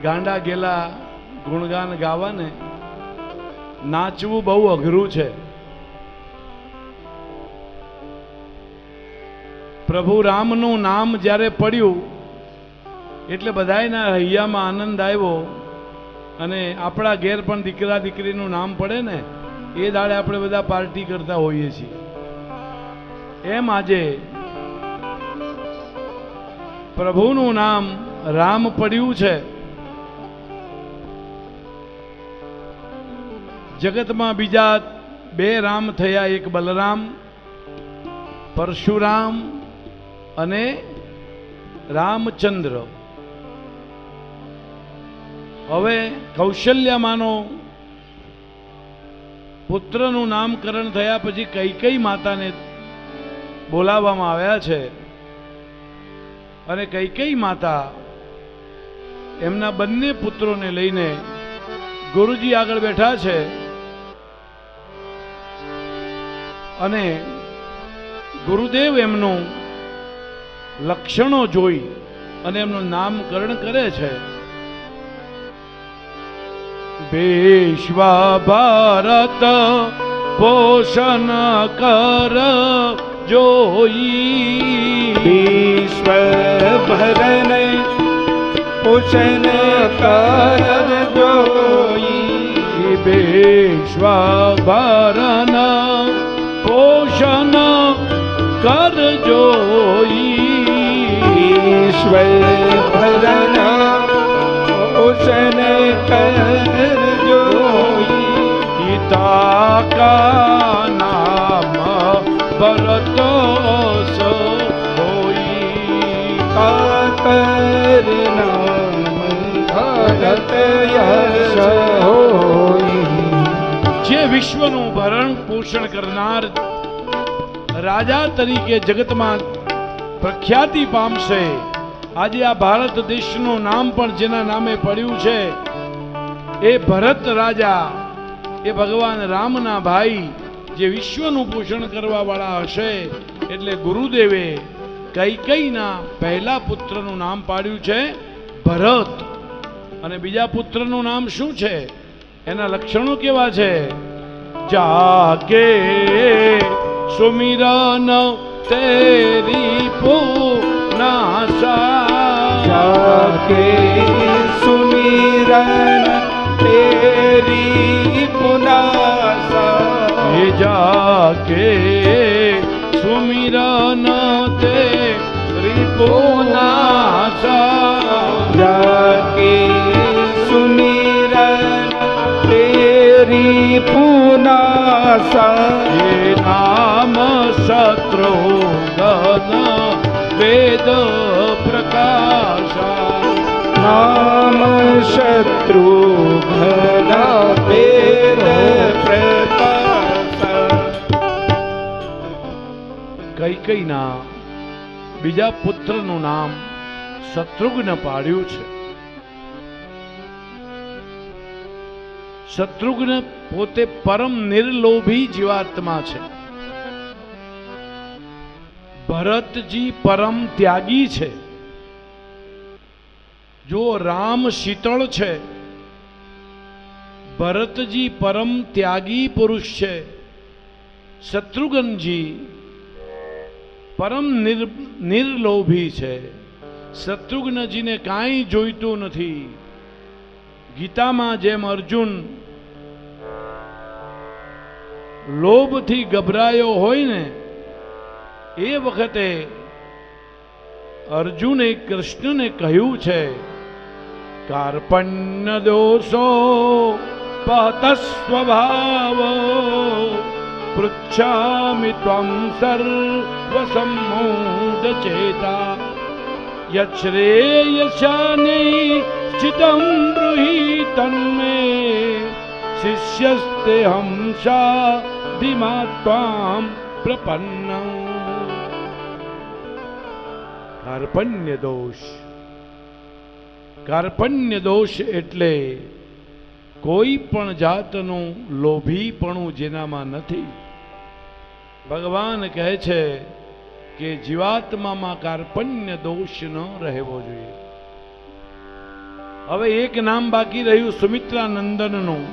ગાંડા ગેલા ગુણગાન ગાવાને નાચવું બહુ અઘરું છે. પ્રભુ રામનું નામ જ્યારે પડ્યું એટલે બધાયના હૈયામાં આનંદ આવ્યો. અને આપણા ઘેર પણ દીકરા દીકરીનું નામ પડે ને એ દાડે આપણે બધા પાર્ટી કરતા હોઈએ છીએ. એમ આજે પ્રભુનું નામ રામ પડ્યું છે. જગતમાં બીજા બે રામ થયા, એક બલરામ પરશુરામ અને રામચંદ્ર. હવે કૌશલ્યામાનો પુત્રનું નામકરણ થયા પછી કૈકેયી માતાને બોલાવવામાં આવ્યા છે. અને કૈકેયી માતા એમના બંને પુત્રોને લઈને ગુરુજી આગળ બેઠા છે. અને ગુરુદેવ એમનું લક્ષણો જોઈ અને એમનું નામકરણ કરે છે. વિશ્વા ભારત પોષણ કર જોઈ, વિશ્વ ભરણ પોષણ કર જોઈ, વિશ્વા ભરણ પોષણ કર જોઈ, વિશ્વ ભરણ પોષણ કર જોઈ, પિતા કા નામ ભરત સોઈ, કાકર નામ ભરત યશ હોઈ. જે વિશ્વનું ભરણ પોષણ કરનાર રાજા તરીકે જગતમાં પ્રખ્યાતિ પામશે. આજે આ ભારત દેશનું નામ પણ જેના નામે પડ્યું છે એ ભરત રાજા, એ ભગવાન રામના ભાઈ જે વિશ્વનું પોષણ કરવા વાળા હશે. એટલે ગુરુદેવે કૈકેયીના પહેલા પુત્રનું નામ પાડ્યું છે ભરત. અને બીજા પુત્રનું નામ શું છે, એના લક્ષણો કેવા છે? જાગે સુમિરન તેરી પૂનાસા, જાગે સુમિરન તેરી પુનાસા, જાગે સુમિરન તેરી પૂનાસા, જાગે સુમિરન તેરી પુનાસા. ये नाम शत्रुघ्न वेद प्रकाशा, नाम शत्रुघ्न वेद प्रकाशा. કૈકેયીના બીજા પુત્રનું નામ શત્રુઘ્ન પાડ્યું છે. શત્રુઘ્ન પોતે પરમ નિર્લોભી જીવાત્મા છે. ભરતજી પરમ ત્યાગી છે. જો રામ શીતળ છે, ભરતજી પરમ ત્યાગી પુરુષ છે. શત્રુઘ્નજી પરમ નિર્લોભી છે. શત્રુઘ્નજીને કાંઈ જોઈતું નથી. ગીતામાં જેમ અર્જુન લોભથી ગભરાયો હોય ને, એ વખતે અર્જુને કૃષ્ણને કહ્યું છે, કાર્પણ્ય દોષો પહત સ્વભાવ પૃચ્છામિ ત્વં સર્વસમ્મૂઢ ચેતા યશ્રેયશાની ચિદં બ્રૂહિ તન્મે શિષ્યસ્તે હંસા ધીમા ત્વામ પ્રપન્નં. કાર્પણ્ય દોષ એટલે કોઈ પણ જાતનું લોભીપણું જેનામાં નથી. ભગવાન કહે છે કે જીવાત્મામાં કાર્પણ્ય દોષ ન રહેવો જોઈએ. હવે એક નામ બાકી રહ્યું સુમિત્રા નંદનનું.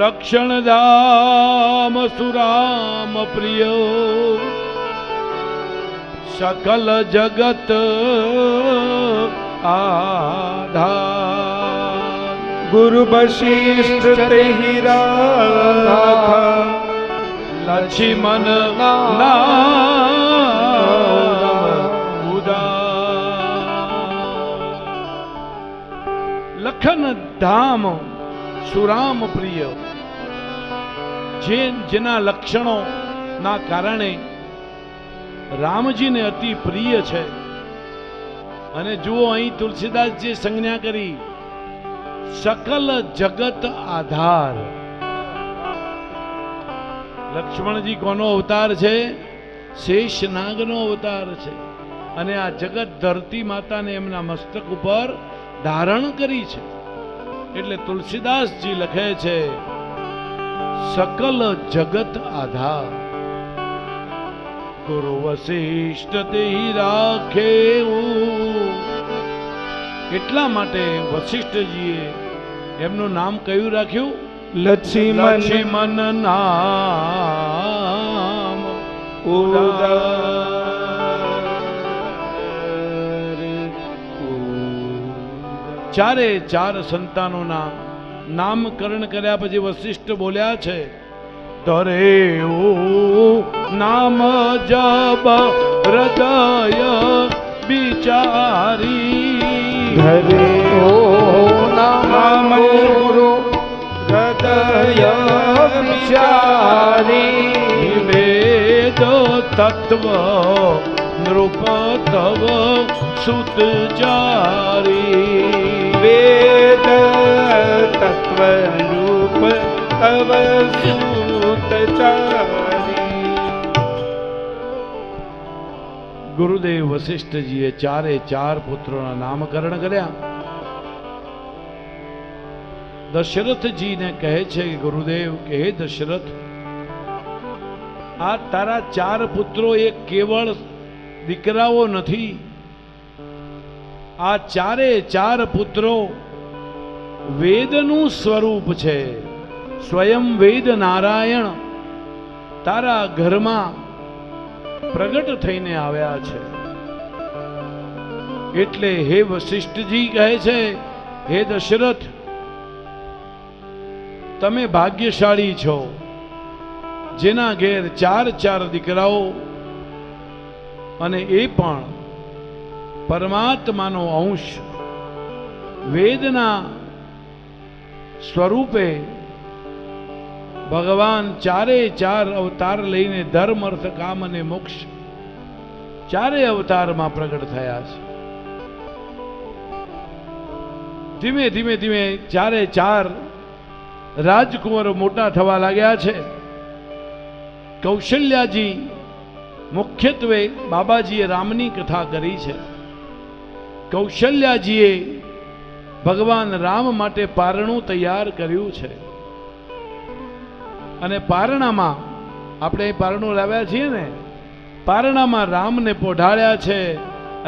લક્ષણ ધામ સુરામ પ્રિય સકલ જગત આધાર. ગુરુ વશિષ્ઠ તે હીરા લક્ષ્મણ નામ ઉદાર. લખન ધામ સુરામ પ્રિય, જેના લક્ષણો ના કારણે રામજીને અતિ પ્રિય છે. અને જુઓ અહીં તુલસીદાસજી સંજ્ઞા કરી સકલ જગત આધાર. લક્ષ્મણજી કોનો અવતાર છે? શેષનાગનો અવતાર છે. અને આ જગત ધરતી માતાને એમના મસ્તક ઉપર ધારણ કરી છે. એટલે તુલસીદાસજી લખે છે સકલ જગત આધાર. ગુરુ વશિષ્ઠ તે રાખે. એટલા માટે વશિષ્ઠજીએ એમનું નામ કયું રાખ્યું? લક્ષ્મણ નામ ઉદાર. ચારે ચાર સંતાનોના નામકરણ કર્યા પછી વશિષ્ઠ બોલ્યા છે ધરે નામ જબ હૃદય બિચારી. ધરે નામ ગુરુ હૃદય વિચારી. વેદ તત્વ નૃપ તવ સુતચારી. વેદ તત્વ રૂપ તવ સુતચારી. ગુરુદેવ વશિષ્ઠજીએ ચારે ચાર પુત્રોના નામકરણ કર્યા. દશરથજીને કહે છે કે ગુરુદેવ કે હે દશરથ, આ તારા ચાર પુત્રો એ કેવળ દીકરાઓ નથી. આ ચારે ચાર પુત્રો વેદનું સ્વરૂપ છે. સ્વયં વેદ નારાયણ તારા ઘરમાં પ્રગટ થઈને આવ્યા છે. એટલે હે વશિષ્ઠજી કહે છે હે દશરથ, તમે ભાગ્યશાળી છો જેના ઘેર ચાર ચાર દીકરાઓ અને એ પણ પરમાત્માનો અંશ વેદના સ્વરૂપે ભગવાન ચારે ચાર અવતાર લઈને ધર્મ અર્થ કામ અને મોક્ષ ચારે અવતારમાં પ્રગટ થયા છે. ધીમે ધીમે ધીમે ચારે ચાર રાજકુંવરો મોટા થવા લાગ્યા છે. કૌશલ્યાજી મુખ્યત્વે બાબાજીએ રામની કથા કરી છે. કૌશલ્યાજીએ ભગવાન રામ માટે પારણું તૈયાર કર્યું છે. અને પારણામાં આપણે પારણું લાવ્યા છીએ ને, પારણામાં રામને પોઢાડ્યા છે.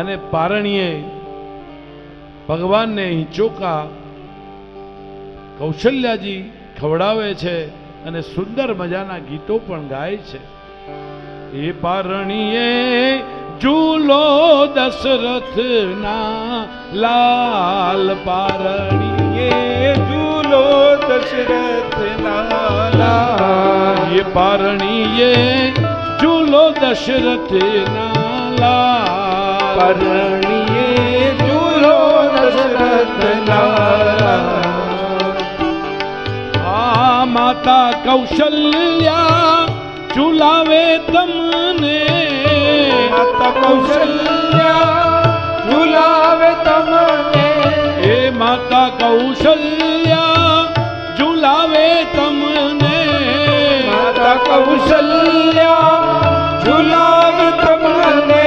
અને પારણીએ ભગવાનને હિંચોકા કૌશલ્યાજી ખવડાવે છે અને સુંદર મજાના ગીતો પણ ગાય છે. એ પારણીએ ઝૂલો દશરથના લાલ. પારણીએ ઝૂલો દશરથના લાલ. એ પારણીએ ઝૂલો દશરથના લાલ. પારણીએ ઝૂલો દશરથના લાલ. માતા કૌશલ્યા ઝુલાવે તમને. માતા કૌશલ્યા ઝુલાવે તમને. એ માતા કૌશલ્યા ઝુલાવે તમને. માતા કૌશલ્યા ઝુલાવે તમને.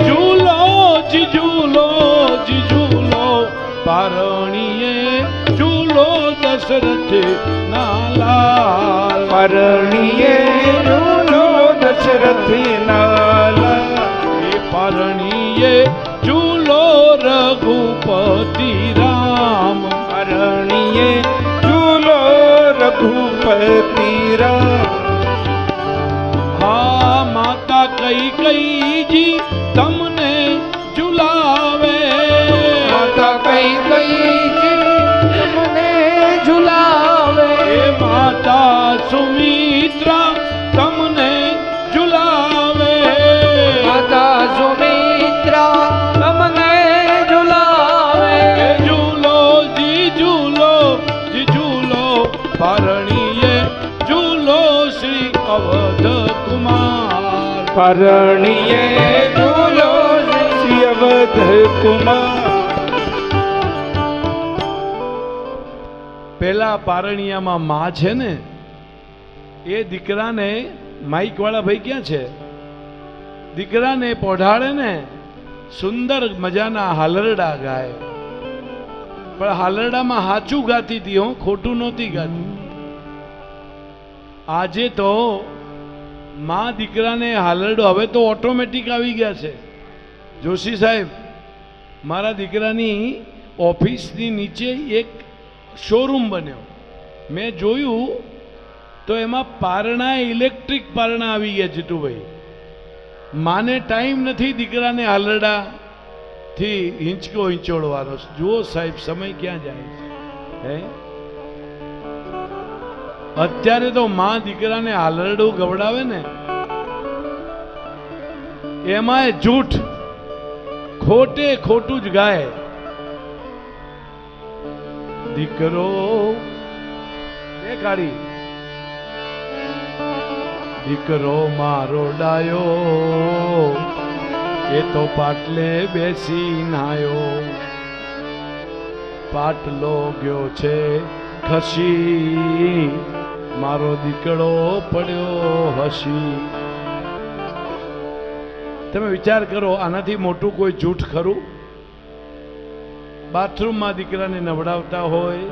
ઝૂલો જી ઝૂલો જી ઝૂલો પારણીએ ઝૂલો દશરથ ના લાલ. પરણીએ ઝૂલો દશરથી નાલા. એ પરણીએ ઝૂલો રઘુપતિ રામ. પરણીએ ઝૂલો રઘુપતિ રામ. હા માતા કૈકેયીજી તમને ઝુલાવે. માતા કૈકેયીજી તમને ઝુલાવે. એ માતા સુમિત્રા તમને ઝુલાવે. માતા સુમિત્રા તમને ઝુલાવે. એ ઝૂલો જી ઝૂલો જી ઝૂલો પરણીએ ઝૂલો શ્રી અવધ કુમાર. પરણીએ ઝૂલો શ્રી અવધ કુમાર. પેલા પારણિયામાં માં છે ને એ દીકરાને માઈક વાળા ભાઈ ક્યાં છે? દીકરાને પોઢાડે ને સુંદર મજાના હાલરડા ગાય. પણ હાલરડામાં હાચું ગાતી હતી, હો ખોટું નહોતી ગાતી. આજે તો માં દીકરાને હાલરડો હવે તો ઓટોમેટિક આવી ગયા છે. જોશી સાહેબ, મારા દીકરાની ઓફિસની નીચે એક શોરૂમ બન્યો. મેં જોયું તો એમાં પારણા ઇલેક્ટ્રિક પારણા આવી ગયા. જીતુભાઈ, માને ટાઈમ નથી દીકરાને હાલરડા થી હિંચકો હિંચોડવાનો. જુઓ સાહેબ, સમય ક્યાં જાય છે. હે, અત્યારે તો માં દીકરાને હાલરડું ગવડાવે ને એમાંય જૂઠ, ખોટે ખોટું જ ગાય. દીકરો દેખાડી, દીકરો મારો ડાયો એ તો પાટલે બેસી નાયો. પાટલો ગયો છે ખસી, મારો દીકરો પડ્યો હસી. તમે વિચાર કરો, આનાથી મોટું કોઈ જૂઠ ખરું? બાથરૂમમાં દીકરાને નવડાવતા હોય,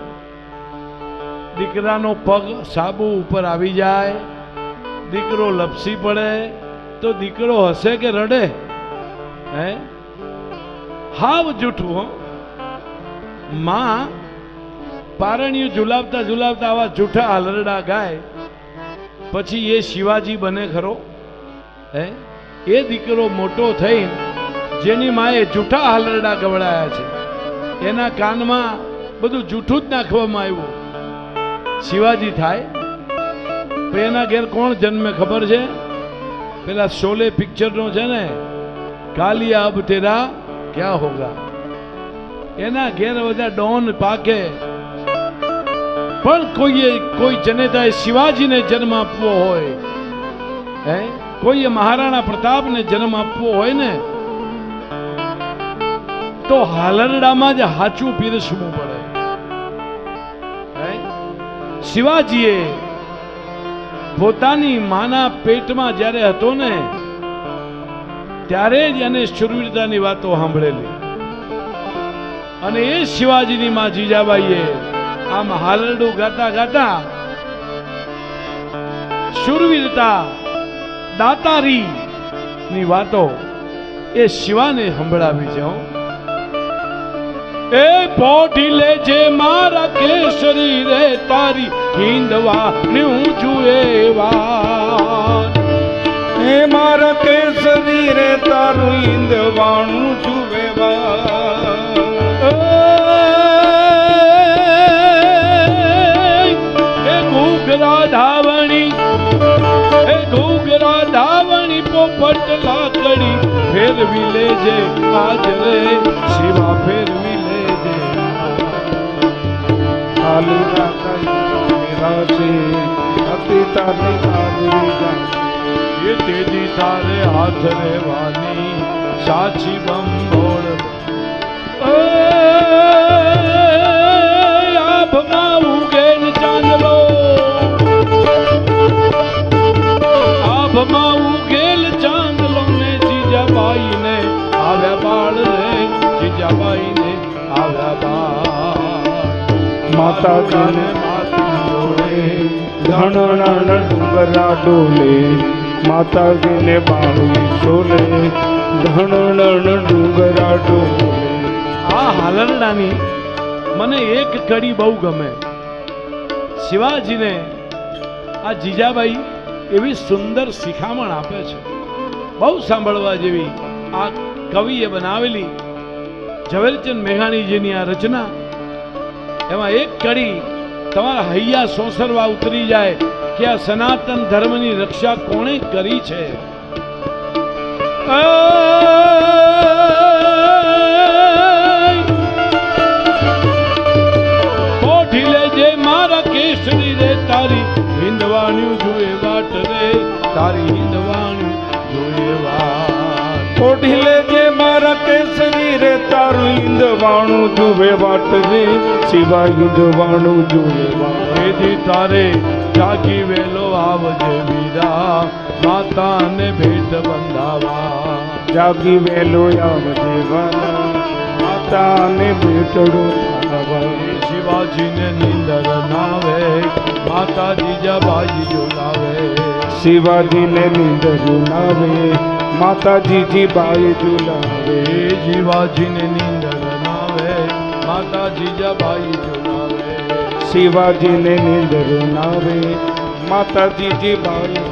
દીકરાનો પગ સાબુ ઉપર આવી જાય, દીકરો લપસી પડે તો દીકરો હસે કે રડે? હે, હાવ જૂઠું. હો, માં પારણિયું ઝુલાવતા ઝુલાવતા આવા જૂઠા હાલરડા ગાય, પછી એ શિવાજી બને ખરો? હે, એ દીકરો મોટો થઈને જેની માએ જૂઠા હાલરડા ગવડાયા છે એના કાનમાં બધું જૂઠું જ નાખવામાં આવ્યું, શિવાજી થાય. તો એના ઘેર કોણ જન્મે ખબર છે? પેલા શોલે પિક્ચરનો છે ને, કાલિયા અબ તેરા ક્યા હોગા. એના ઘેર બધા ડોન પાકે. પણ કોઈ જનેતાએ શિવાજીને જન્મ આપવો હોય, હે, કોઈએ મહારાણા પ્રતાપને જન્મ આપવો હોય ને તો હાલરડામાં જ હાચું પીરસવું પડે. શિવાજીએ પોતાની માના પેટમાં જ્યારે હતો ને ત્યારે જ એને શૂરવીરતાની વાતો સાંભળેલી. અને એ શિવાજીની માં જીજાબાઈએ આમ હાલરડું ગાતા ગાતા શૂરવીરતા, દાતારી ની વાતો એ શિવાને સંભળાવી છે. એ પોઢી લેજે મારા કેસરી રે તારી હિંદવા નું જુએવા. એ મારા કેસરી રે તારું ઈંદવાણું જુવેવા. એ ઘૂઘરા ધાવણી, એ ઘૂઘરા ધાવણી પોપટ લાકડી ફેરવી લેજે આજ રે શિવા, ફેરવી તેજી તારે હાથ રેવાની સાચી બંબોળ. આભમાં ઉગેલ ચાંદલો, આભમાં ઉગેલ ચાંદલો ને જીજાબાઈ ને આવ્યા બાળ રે, જીજાબાઈ ને આવ્યા બાળ. માતાજીને ધણણ ડુંગરા ડોલે માતાજીને બાળી ચોલે ધણણ ડુંગરા ડોલે. આ હાલરડાની મને એક કડી બહુ ગમે. શિવાજીને આ જીજાબાઈ એવી સુંદર શિખામણ આપે છે, બહુ સાંભળવા જેવી. આ કવિએ બનાવેલી ઝવેરચંદ મેઘાણીજીની આ રચના, એમાં એક કડી તમારા હૈયા સોસરવા ઉતરી જાય કે આ સનાતન ધર્મની રક્ષા કોણે કરી છે. કોઠી લેજે મારા કેસરી રે તારી હિંદવાણ્યું જોએ વાટ રે તારી હિંદવાણ્યું જોએ વાટ. કોઠી લેજે મારા કેસરી રે તારું હિંદવાણું જુએ વાટ રે શિવા હિંદવાણું જુએ વાટ. એથી તારે જાગી વેલો આવજે વીરા માતાને ભેટ બંધાવા. જાગી વેલો આવજે વાલા માતાને ભેટડું થાવા. શિવાજીને નીંદર નાવે માતા જીજાબાઈ જોલાવે. શિવાજીને નીંદર નાવે માતાજી બાઈ ઝુલાવે. શિવાજીને નીંદર નાવે માતા જીજાબાઈ જોલાવે. શિવાજીને નીંદર નાવે માતાજી બાઈ.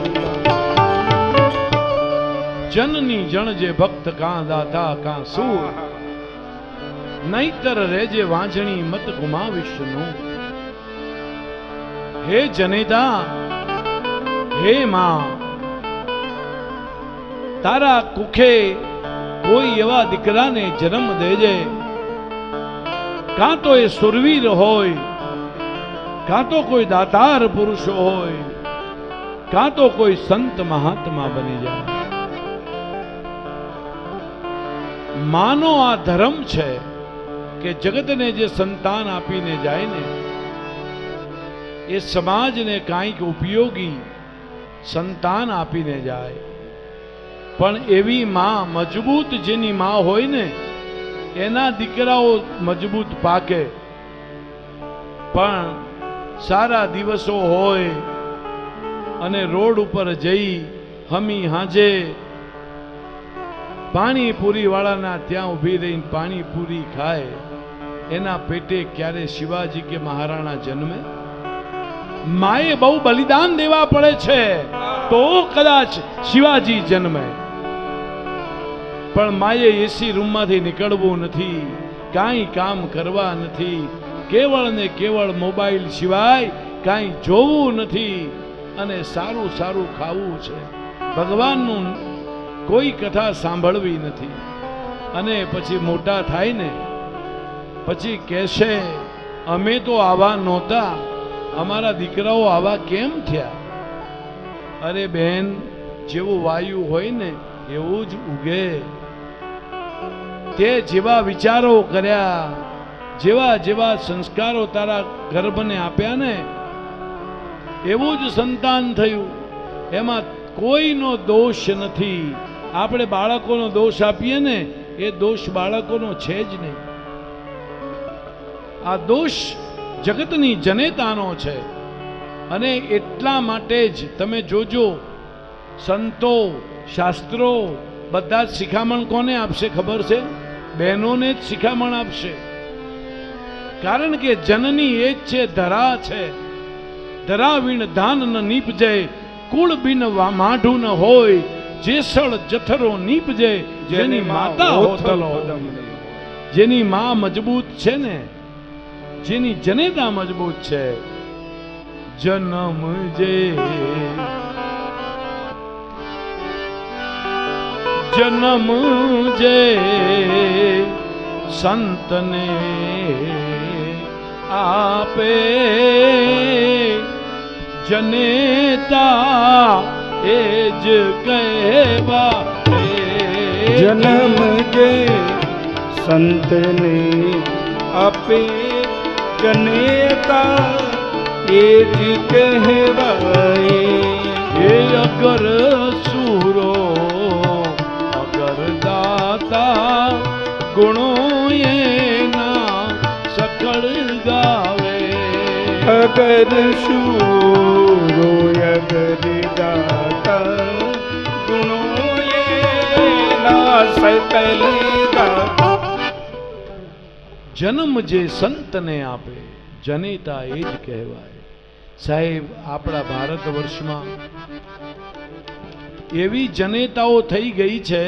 જનની જણ જે ભક્ત કાં દાતા કાં સૂર નહીતર રેજે વાંજણી મત ગુમાવીશનું. હે જનેતા, હે માં, તારા કુખે કોઈ એવા દીકરાને જન્મ દેજે, કાં તો એ સુરવીર હોય, કાં તો કોઈ દાતાર પુરુષ હોય, કાં તો કોઈ સંત મહાત્મા બની જાય. માનો આ ધર્મ છે કે જગતને જે સંતાન આપીને જાય ને એ સમાજને કાંઈક ઉપયોગી સંતાન આપીને જાય. પણ એવી માં મજબૂત જેની માં હોય ને એના દીકરાઓ મજબૂત પાકે. પણ સારા દિવસો હોય અને રોડ ઉપર જઈ હમી હાજે પાણીપુરી વાળાના ત્યાં ઊભી રહીને પાણીપુરી ખાય, એના પેટે ક્યારે શિવાજી કે મહારાણા જન્મે? માએ બહુ બલિદાન દેવા પડે છે તો કદાચ શિવાજી જન્મે. પણ માએ એસી રૂમમાંથી નીકળવું નથી, કાંઈ કામ કરવા નથી, કેવળ ને કેવળ મોબાઈલ સિવાય કાંઈ જોવું નથી અને સારું સારું ખાવું છે. ભગવાનનું કોઈ કથા સાંભળવી નથી. અને પછી મોટા થાય ને પછી કહેશે અમે તો આવા નહોતા, અમારા દીકરાઓ આવા કેમ થયા? અરે બેન, જેવું વાયુ હોય ને એવું જ ઉગે. તે જેવા વિચારો કર્યા, જેવા જેવા સંસ્કારો તારા ગર્ભને આપ્યા ને એવું જ સંતાન થયું. એમાં કોઈનો દોષ નથી. આપણે બાળકોનો દોષ આપીએ ને એ દોષ બાળકોનો છે જ નહીં. આ દોષ જગતની જનેતાનો છે. અને એટલા માટે જ તમે જોજો, સંતો શાસ્ત્રો બધા જ શિખામણ કોને આપશે ખબર છે? બહેનોને જ શિખામણ આપશે. કારણ કે જનની એ જ છે, ધરા છે. ધરા વીણ ધાન ન નીપજે, કુળ બિન માઢું ન હોય, જેસળ જઠરો નીપજે, જેની માતા હોતલો. જેની માં મજબૂત છે ને, જેની જનેતા મજબૂત છે, જન્મ જે જન્મ જે સંતને આપે, જનેતા એ જ કહેવા. જન્મ જે સંતને આપે, જનેતા એ જ કહેવાય. એ અગર સુરો અગર દાતા, ગુણો એના સકળ ગાવે. અગર શૂરો અગર દાતા ગુણો એના સકલ દાતા. જન્મ જે સંતને આપે જનેતા એ જ કહેવાય. સાહેબ, આપણા ભારત વર્ષમાં એવી જનેતાઓ થઈ ગઈ છે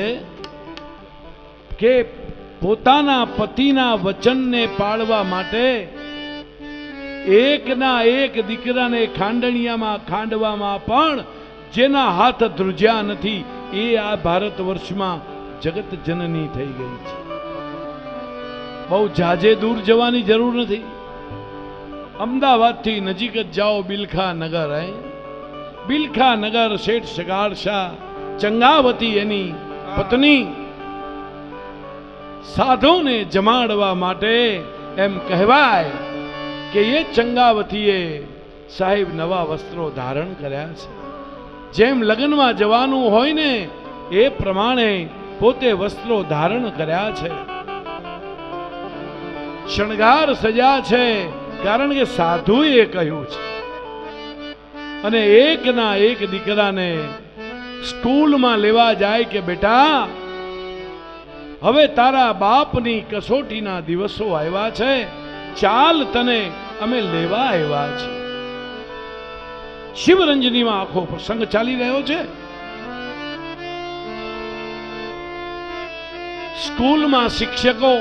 કે પોતાના પતિના વચનને પાળવા માટે એકના એક દીકરાને ખાંડણિયામાં ખાંડવામાં પણ જેના હાથ ધ્રુજ્યા નથી એ આ ભારત વર્ષમાં જગત જનની થઈ ગઈ છે. બહુ જાજે દૂર જવાની જરૂર નથી. અમદાવાદથી નજીક જ જાઓ, બિલખા નગર. બિલખા નગર શેઠ સગાર શાહ ચંગાવતી એની પત્ની સાધુને જમાડવા માટે એમ કહેવાય કે એ ચંગાવતીએ સાહેબ નવા વસ્ત્રો ધારણ કર્યા છે. જેમ લગ્નમાં જવાનું હોય ને એ પ્રમાણે પોતે વસ્ત્રો ધારણ કર્યા છે, શણગાર સજા છે, કારણ કે સાધુએ કહ્યું છે. અને એકના એક દીકરાને સ્કૂલમાં લેવા જાય કે બેટા હવે તારા બાપની કસોટીના દિવસો આવ્યા છે, ચાલ તને અમે લેવા આવ્યા છે. શિવરંજનીમાં આખો પ્રસંગ ચાલી રહ્યો છે. સ્કૂલમાં શિક્ષકો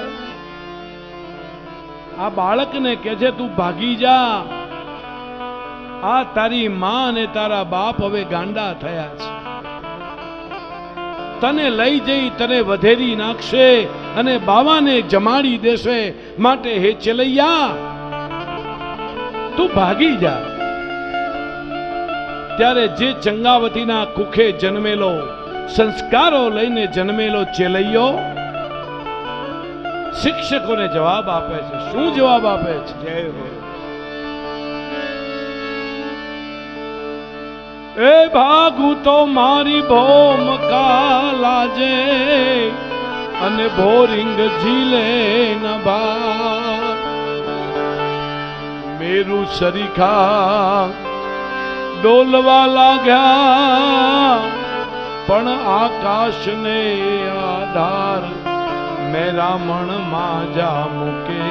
આ બાળકને કહે છે તું ભાગી જા, આ તારી માં અને તારા બાપ હવે ગાંડા થયા છે, તને લઈ જઈ તને વધેરી નાખશે અને બાવાને જમાડી દેશે, માટે હે ચલૈયા તું ભાગી જા. ત્યારે જે ચંગાવતીના કુખે જન્મેલો, સંસ્કારો લઈને જન્મેલો ચેલૈયો શિક્ષકોને જવાબ આપે છે. શું જવાબ આપે છે? જય હો. એ ભાગુ તો મારી ભોમ કાલાજે અને બોરિંગ ઝીલે ન બાર, મેરું સરીખા ડોલવા લાગ્યા પણ આકાશને આધાર, મેરામણ માજા મૂકે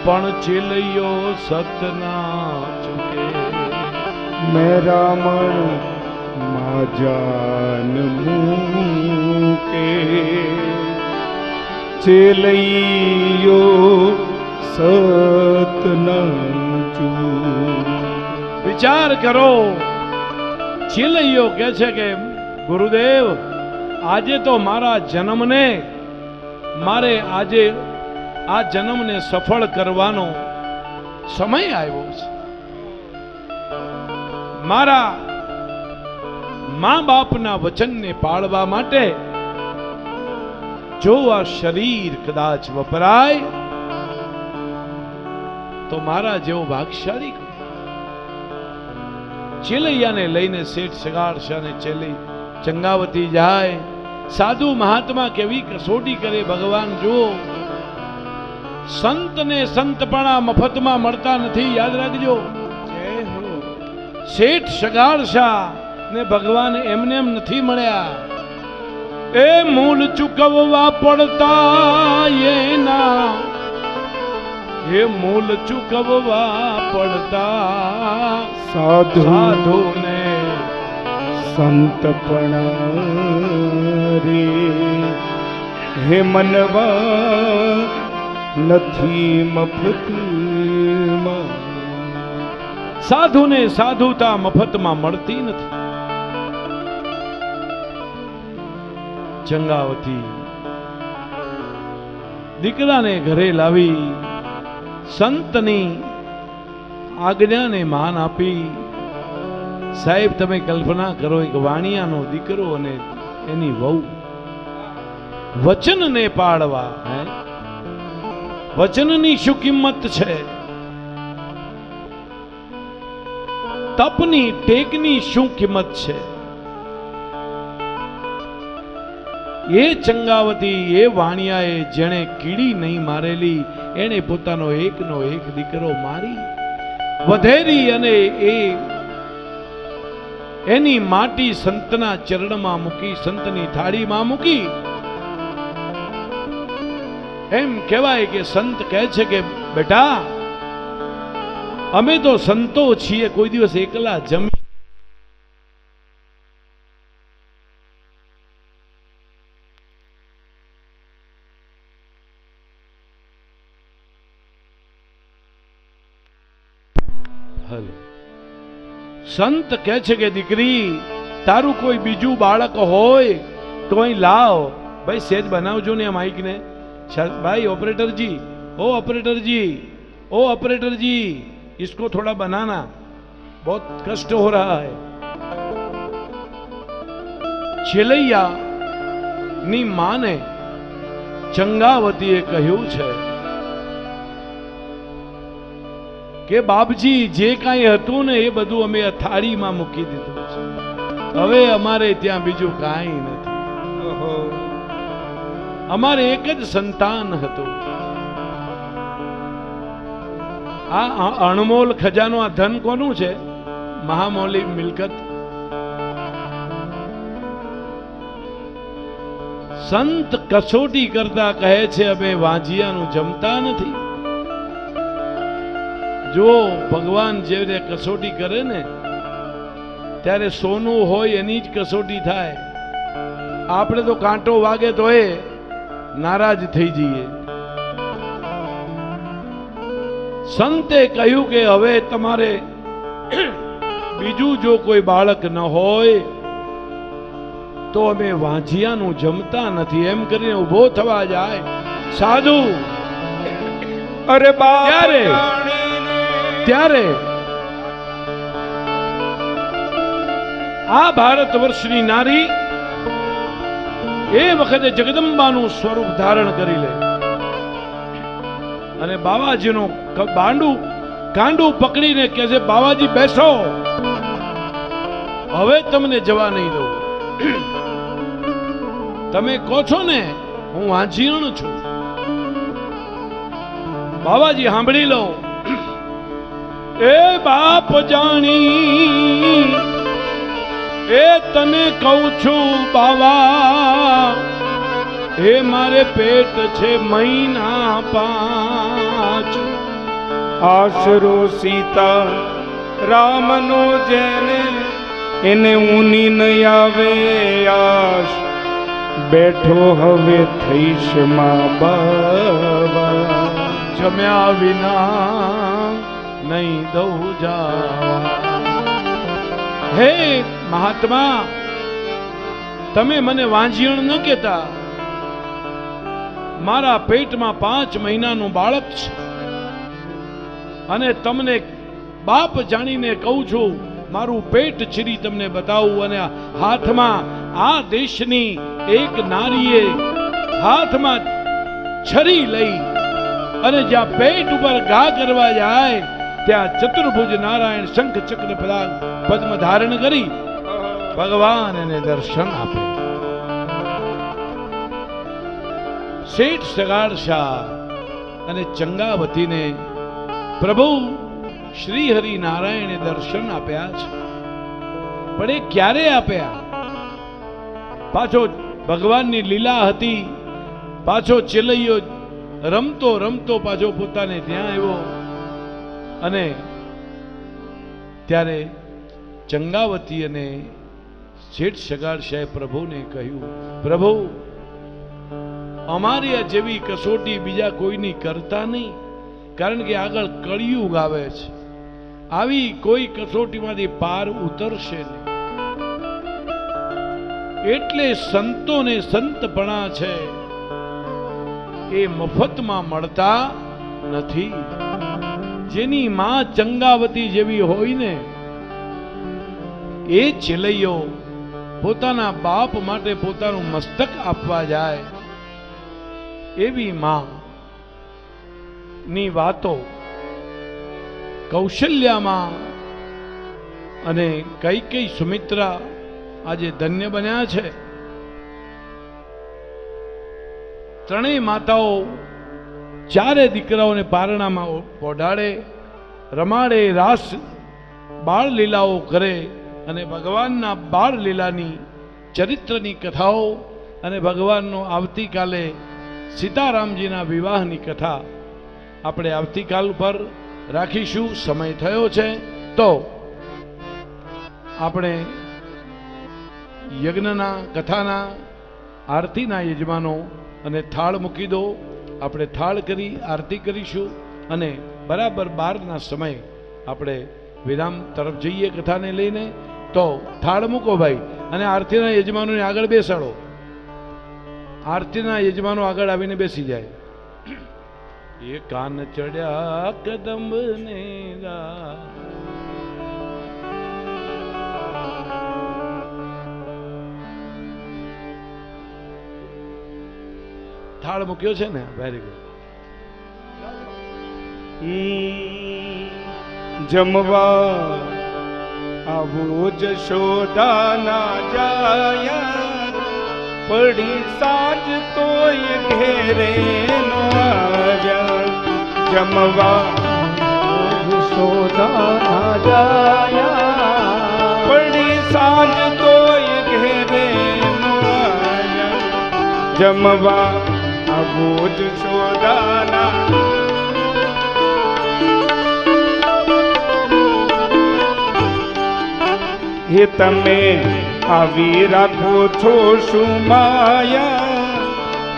પણ ચેલૈયો સતના ચૂકે. મેરામણ માજાન મૂકે ચેલૈયો સતનચુ. વિચાર કરો, ચેલૈયો કહે છે કે ગુરુદેવ આજે તો મારા જન્મને મારે આજે આ જન્મને સફળ કરવાનો સમય આવ્યો છે. મારા મા બાપના વચનને પાળવા માટે જો આ શરીર કદાચ વપરાય તો મારા જેવો ભાગશાળી. ચેલૈયાને લઈને શેઠ સગાર શાહને ચેલી ચંગાવતી જાય. સાધુ મહાત્મા કેવી કસોટી કરે ભગવાન જુઓ. સંતને સંતપણા મફતમાં મળતા નથી, યાદ રાખજો. શેઠ સગાર શાહ ને ભગવાન એમને એમ નથી મળ્યા, એ મૂળ ચૂકવવા પડતા એના, એ મૂળ ચૂકવવા પડતા સાધુને સંતપણા રે. હે મનવા નથી મફતમાં, સાધુને સાધુતા મફતમાં મળતી નથી. ચંગાવતી દીકરાને ઘરે લાવી સંતની આજ્ઞાને માન આપી. સાહેબ તમે કલ્પના કરો, એક વાણિયાનો દીકરો અને એની વહુ વચનને પાળવા. વચનની શું કિંમત છે? તપની ટેકની શું કિંમત છે? એ ચંગાવતી, એ વાણિયાએ જેણે કીડી નહીં મારેલી, એણે પોતાનો એકનો એક દીકરો મારી વધેરી અને એની માટી સંતના ચરણમાં મૂકી, સંતની થાળીમાં મૂકી. એમ કહેવાય કે સંત કહે છે કે બેટા, અમે તો સંતો છીએ, કોઈ દિવસ એકલા જમી સંત કહે છે કે દીકરી, તારું કોઈ બીજું બાળક હોય તો અહીં લાવ. ભાઈ સેજ બનાવજો ને આ માઇક ને. भाई ऑपरेटर जी, ओ ऑपरेटर जी, ओ ऑपरेटर जी, इसको थोड़ा बनाना, बहुत कष्ट हो रहा है. છેલૈયા ની માને ચંગાવતીએ કહ્યું છે કે બાપજી, જે કાંઈ હતું ને એ બધું અમે આ થાળીમાં મૂકી દીધું છે. હવે અમારે ત્યાં બીજું કાંઈ નથી. અમારે એક જ સંતાન હતું. આ અણમોલ ખજાનો, આ ધન કોનું છે? મહામૌલી મિલકત. સંત કસોટી કરતા કહે છે અમે વાંજિયાનું જમતા નથી. જો ભગવાન જે રીતે કસોટી કરે ને, ત્યારે સોનું હોય એની જ કસોટી થાય. આપણે તો કાંટો વાગે તો એ નારાજ થઈ જઈએ. સંતે કહ્યું કે હવે તમારે બીજું જો કોઈ બાળક ન હોય તો અમે વાંજિયાનું જમતા નથી. એમ કરીને ઉભો થવા જાય સાધુ. અરે ત્યારે આ ભારત વર્ષની નારી એ વખતે જગદંબાનું સ્વરૂપ ધારણ કરી લે અને બાવાજીનું કાંડું પકડીને કહે છે, બાવાજી બેસો, હવે તમને જવા નહીં દઉં. તમે કહો છો ને હું વાંજિયણ છું. બાવાજી સાંભળી લો. એ બાપ જાણી એ તને કહું છું બાવા, એ મારે પેટ છે મહિના 5. આશરો સીતા રામનો જેને, એને ઊની ન આવે આશ. બેઠો હવે થઈશ માં બાવા, જમ્યા વિના નહીં દઉં જા. હે મહાત્મા, તમે મને વાંજિયણ ન કહેતા. મારા પેટમાં 5 મહિનાનું બાળક છે અને તમને બાપ જાણીને કહું છું, મારું પેટ ચીરી તમને બતાવું. અને હાથમાં આ દેશની એક નારીએ હાથમાં છરી લઈ અને જ્યાં પેટ ઉપર ઘા કરવા જાય ત્યાં ચતુર્ભુજ નારાયણ શંખ ચક્ર પદ્મ ધારણ કરી ભગવાન એને દર્શન આપે. શેઠ સગાડશા અને ચંગાવતીને પ્રભુ શ્રી હરિ નારાયણે દર્શન આપ્યા છે. પણ એ ક્યારે આપ્યા? પાછો ભગવાનની લીલા હતી. પાછો ચેલૈયો રમતો રમતો પાછો પોતાને ત્યાં આવ્યો અને ત્યારે ચંગાવતી અને શેઠ સગાડશાએ પ્રભુને કહ્યું, પ્રભુ, અમારી આ જેવી કસોટી બીજા કોઈની કરતા નહીં, કારણ કે આગળ કળિયુગ આવે છે. આવી કોઈ કસોટીમાંથી પાર ઉતરશે નહીં. એટલે સંતોને સંતપણા છે એ મફતમાં મળતા નથી. જેની માં ચંગાવતી જેવી હોય ને, એ છેલૈયો પોતાના બાપ માટે પોતાનું મસ્તક આપવા જાય, એવી માં ની વાતો કૌશલ્યામાં અને કઈ સુમિત્રા આજે ધન્ય બન્યા છે. ત્રણેય માતાઓ ચારે દીકરાઓને પારણામાં ઓઢાડે, રમાડે, રાસ બાળ લીલાઓ કરે અને ભગવાનના બાળ લીલાની ચરિત્રની કથાઓ અને ભગવાનનો આવતીકાલે સીતારામજીના વિવાહની કથા આપણે આવતીકાલ પર રાખીશું. સમય થયો છે તો આપણે યજ્ઞના કથાના આરતીના યજમાનો અને થાળ મૂકી દો. આપણે થાળ કરી આરતી કરીશું અને બરાબર 12ના સમયે આપણે વિરામ તરફ જઈએ કથાને લઈને. તો થાળ મૂકો ભાઈ અને આરતીના યજમાનોને આગળ બેસાડો. આરતીના યજમાનો આગળ આવીને બેસી જાય. એ કાન ચડ્યા કદમ ને થાળ મૂક્યો છે ને. Very good. જમવા આવો જશોદાના જાયા, પડી સાંજ તોય ઘેરે નો આવ્યા. જમવા જશોદાના જાયા, પડી સાંજ તોય ઘેરે નો આવ્યા. જમવા આવો જશોદાના હે તમે આવી રાખો છો શું માયા,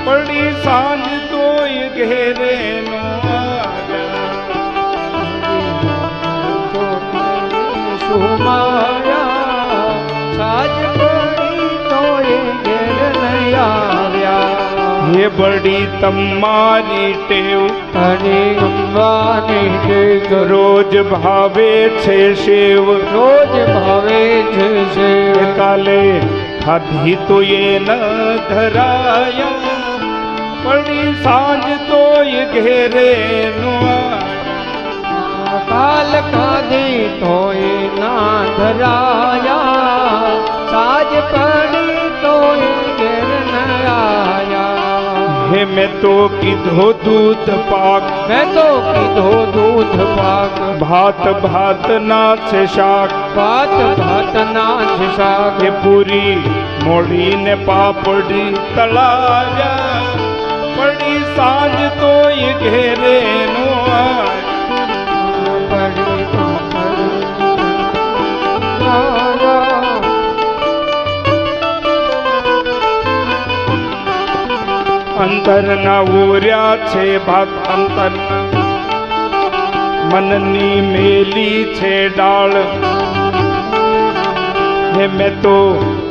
પડી સાંજ તોય ઘેરે નો સુમાયા, સાજ પડી તોય ઘેર નહીં આવ્યા. હે બડી તમારી ટેવ અને અંબાની ટેક, રોજ ભાવે છે શેવ, રોજ ભાવે છે શેવ. કાલે ખાધી તો એ ન ધરાયા, પડી સાંજ તોય ઘેરે નો આવ્યા. કાલ ખાધી તોય ના ધરાયા, સાજ પડી તોય ઘેર ન આયા. હે મેં તો કીધો દૂધ પાક, મેં તો કીધો દૂધ પાક, ભાત ભાત ના છે શાક, ભાત ભાત ના છે શાક. હે પૂરી મોડી ને પાપડી તળાવ્યા, પડી સાંજ તોય ઘેરે નો આવ્યા. પડી તો અંતરના ઓર્યા છે ભાત, અંતરના મનની મેલી છે ડાળ. હે મેં તો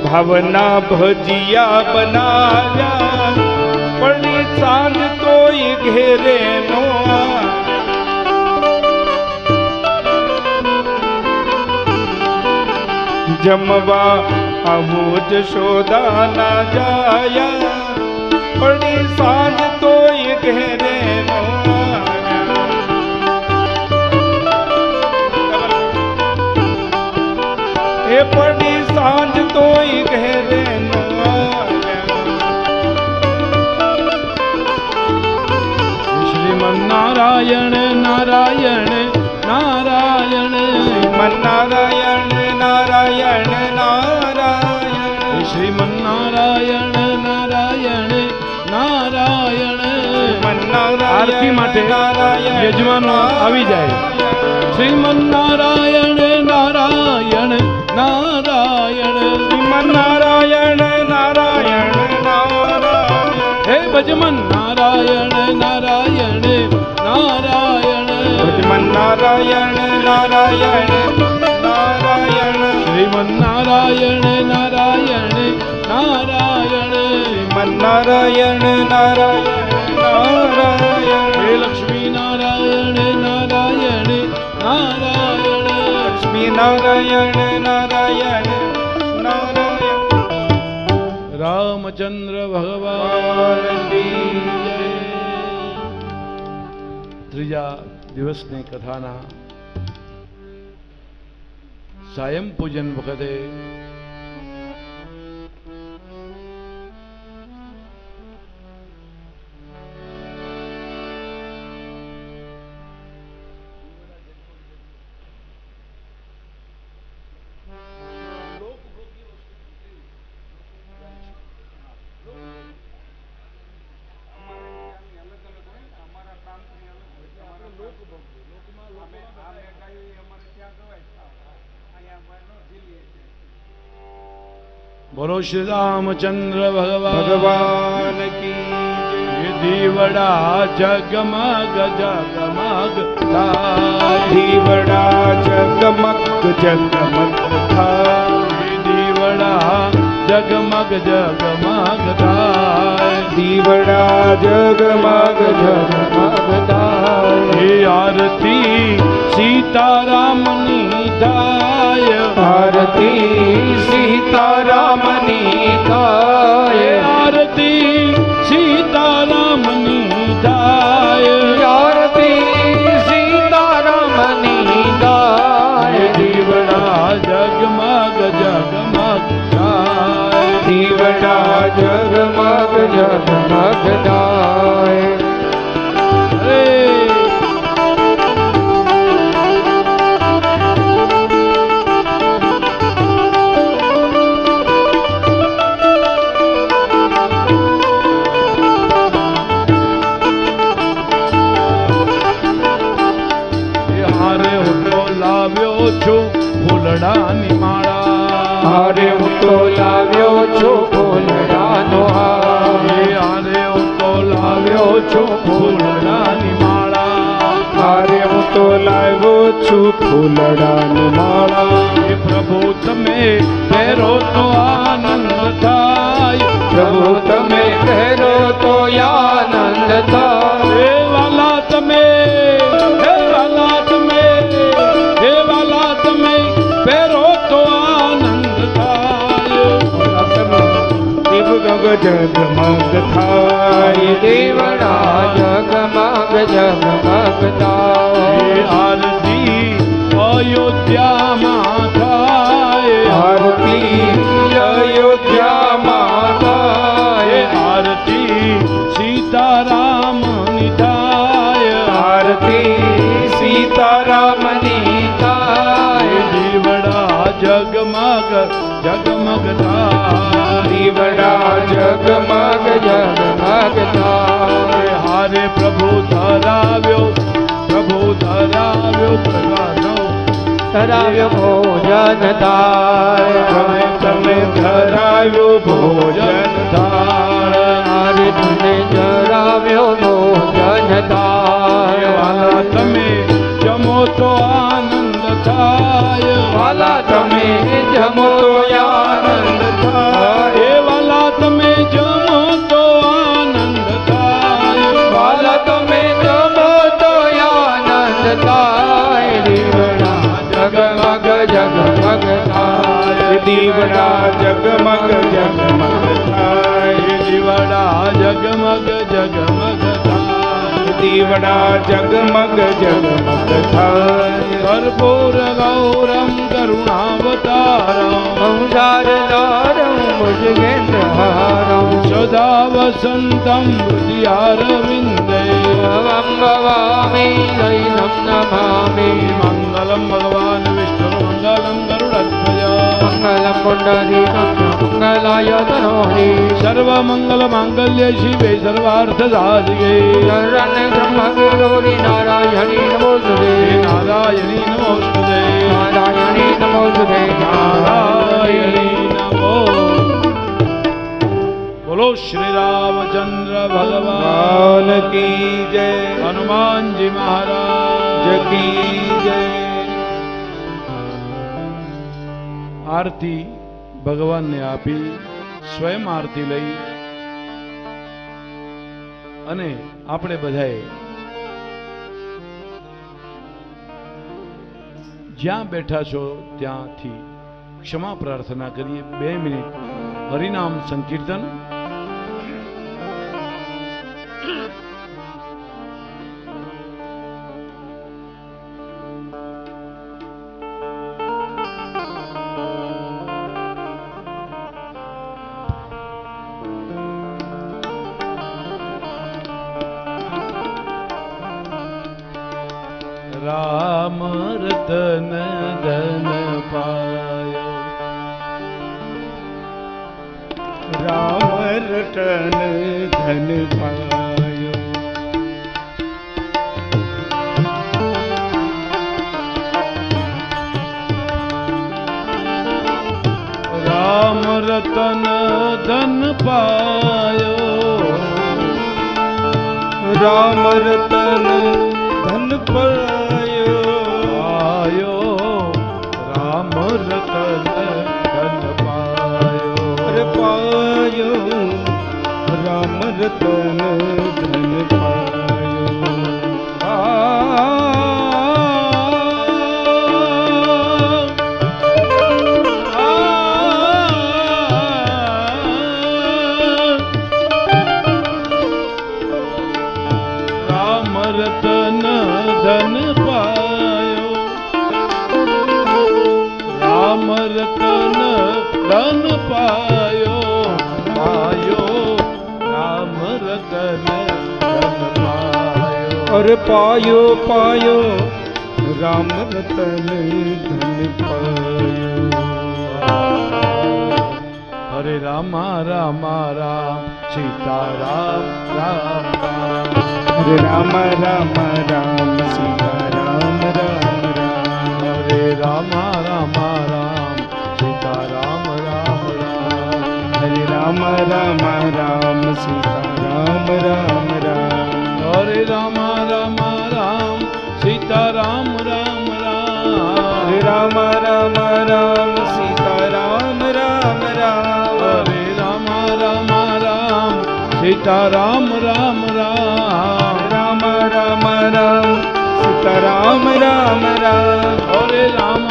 ભાવના ભજીયા બનાવ્યા, પડી સાંજ તોય ઘેરે નો આવ્યા. જમવા આવો જશોદાના જાયા, પડી સાંજ તોય ઘેરે નો આવ્યા. એ પડી સાંજ તોય ઘેરે નો આવ્યા. શ્રીમન નારાયણ નારાયણ નારાયણ, શ્રીમન નારાયણ નારાયણ નારાયણ, શ્રીમન નારાયણ નારાયણ નારાયણ. આરતી માટે યજમાનો આવી જાય. શ્રીમન નારાયણ નારાયણ નારાયણ, શ્રીમન નારાયણ નારાયણ નારાયણ, હે ભજમન નારાયણ નારાયણ નારાયણ, ભજમન નારાયણ નારાયણ નારાયણ, શ્રીમન નારાયણ નારાયણ નારાયણ, શ્રીમન નારાયણ નારાયણ નારાયણ, હે લક્ષ્મી નારાયણ નારાયણ નારાયણ, લક્ષ્મી નારાયણ નારાયણ નારાયણ. રામચંદ્ર ભગવાન કી જય. ત્રીજા દિવસની કથાના સાયં પૂજન વખતે બોલો શ્રી રામચંદ્ર ભગવાન ભગવાન કી જય. દીવડા જગમગ જગમગ થાય. દીવડા જગમગ જગમગ થાય. દીવડા જગમગ જગમગ થાય. દીવડા જગમગ જગમગ થાય. હે આરતી સીતારામની થાય. આરતી સીતારામની થાય. આરતી સીતારામની થાય. આરતી સીતારામની થાય. દીવડા જગમગ જગમગ થાય. દીવડા જગમગ જગમગ થાય. હે હારે હું તો લાવ્યો છું ફૂલડાની માળા. હારે હું તો લાવ્યો છું ફૂલડાનો હાર. હારે હું તો લાવ્યો છું ફૂલડાની માળા. હારે હું તો લાવ્યો છું ફૂલડાની માળા. હે પ્રભુ તમે પહેરો તો આનંદ થાય. પ્રભુ તમે પહેરો તો આનંદ થાય. હે વાલા તમે હે વાલા તમે હે વાલા તમે પહેરો તો આનંદ થાય. દીવગગ જગમગ થાય. દીવડા જગમગ જગમગ હે થાય. આરતી અયોધ્યામાં થાય. આરતી અયોધ્યામાં હે થાય. આરતી સીતારામની થાય. આરતી સીતારામની થાય. દીવડા જગમગ જગમગ થાય. દીવડા જગમગ જગમગ થાય. હારે પ્રભુ ધરાવ્યો પ્રગાઢો. ધરાવ્યો ભોજન થાય. હવે તમે ધરાવ્યો ભોજન થાળ. હારે તુને ધરાવ્યો ભોજન થાય. વાલા તમે જમો તો આનંદ થાય. વાલા તમે જમો તો આનંદ થાય. એ વાલા તમે જમો તો આનંદ થાય. વાલા તમે જમો તો આનંદ થાય. દીવડા જગમગ જગમગ થાય. દીવડા જગમગ જગમગ થાય. દીવડા જગમગ જગમગ થાય. દીવડા જગમગ જગમગ થાય. કર્પૂર ગૌરમ કરુણાવતારમ. સંસારદારં ભુજગેન્દ્રહારં. સદા વસંતમ હૃદયારવિંદે. ભવં ભવામિ દૈనం નમામિ. મંગલમ ભગવાન વિષ્ણુ મંગલમ ગરુડધ્વજ. મંગલં પુંડરીકં મંગલાય તનોહરી. સર્વમંગલ માંગલ્ય શિવે સર્વાર્થ સાધિકે. શરણ્ય બ્રહ્મગુરુરી નારાયણી નમોસ્તુતે. નારાયણી નમોસ્તુતે. નારાયણી નમોસ્તુતે. નારાયણી નમો. બોલો શ્રી રામચંદ્ર ભગવાન ભગવાન કી જય. હનુમાનજી મહારાજ કી જય. આરતી ભગવાનને આપી સ્વયં આરતી લઈ અને આપણે બધાએ જ્યાં બેઠા છો ત્યાંથી ક્ષમા પ્રાર્થના કરીએ. 2 મિનિટ હરિનામ સંકીર્તન. રામ રતન ધન પાયો. રામ રટન ધન પાયો. रतन धन पायो, राम रतन धन पायो, आयो राम रतन धन पायो, अरे पायो राम रतन धन पायो। राम रतन धन पायो, राम रतन धन पायो, आयो राम रतन धन पायो, और पायो पायो राम रतन धन पायो। हरे राम राम राम सीता राम राम राम, हरे राम राम राम सीता राम राम राम, हरे राम राम राम सीता राम राम राम, हरे राम राम राम सीता राम राम राम, हरे राम राम राम सीता राम राम राम, हरे राम राम राम सीता राम राम राम, हरे राम राम राम सीता राम राम राम, राम राम राम सीता राम राम राम, हरे राम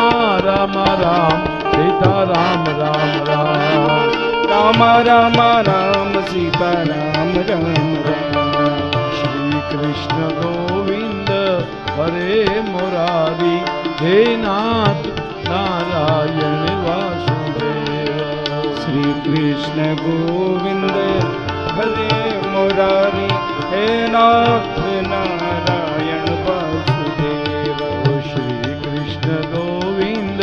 राम राम सीता राम राम राम, राम राम राम सीता राम राम राम। श्री कृष्ण गोविंद हरे मुरारी, हे नाथ नारायण वासुदेव, श्री कृष्ण गोविंद हरे मुरारी, हे नाथ नारायण वासुदेव। श्री कृष्ण गोविंद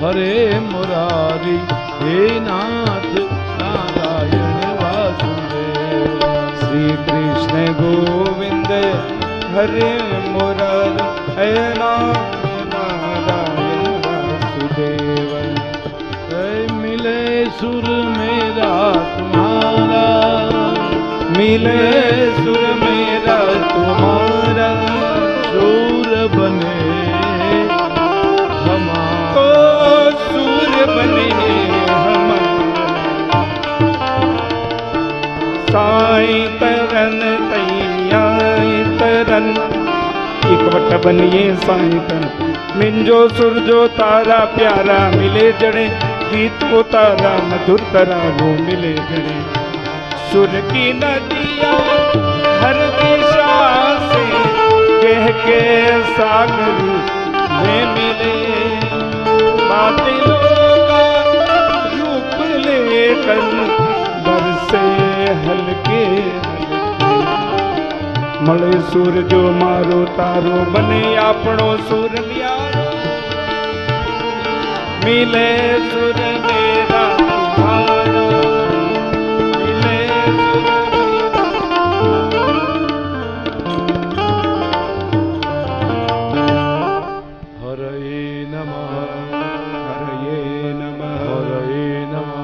हरे मुरारी, हे नाथ नारायण वासुदेव, श्री कृष्ण गोविंद हरे मुरारी, हे नाथ नारायण वासुदेव। मिले सुर मेरा तुम्हारा, मिले सुर मेरा तुम्हारा, सूर बने हमारा, ओ सूर बने हमारा। साई तरन तैयाई तरन, इकवट बनिए साई तरन। मिंजो सुरजो तारा प्यारा, मिले जड़े गीत को तारा मधुर तरा वो मिले जड़े। सुर की नदियाँ हर दिशा से कह के सागर में मिले, बादलों का रूप लेकर बरसे हल्के हल्के। મળે સૂરજો મારો તારો, બને આપણો સૂર ન્યારો। મિલે સુર મેરા તુમ્હારા, મિલે સુર હરે નમઃ, હરયે નમઃ, હરે નમઃ,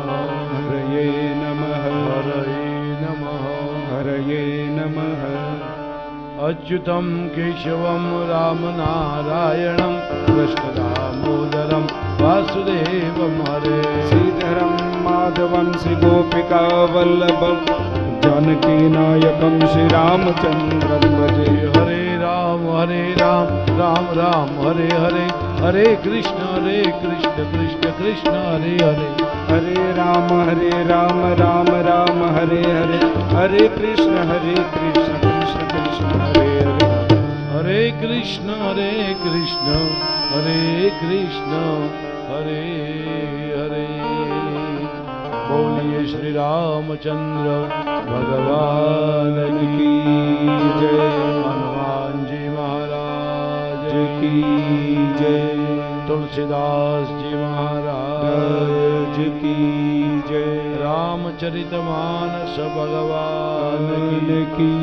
હરયે નમઃ, હરે નમઃ, હરયે નમઃ। अच्युतं केशवं राम नारायणं कृष्ण दामोदरं वासुदेवं हरे, श्रीधरं माधवं श्री गोपिका वल्लभं, जानकी नायकं श्री रामचंद्रं भजे। हरे राम राम राम हरे हरे, हरे कृष्ण कृष्ण कृष्ण हरे हरे, हरे राम राम राम हरे हरे, हरे कृष्ण कृष्ण कृष्ण कृष्ण हरे हरे, हरे कृष्ण हरे कृष्ण हरे हरे। बोलिए श्री रामचंद्र भगवान की जय, हनुमान जी महाराज की जय, तुलसीदास जी महाराज की जय, रामचरितमानस भगवान की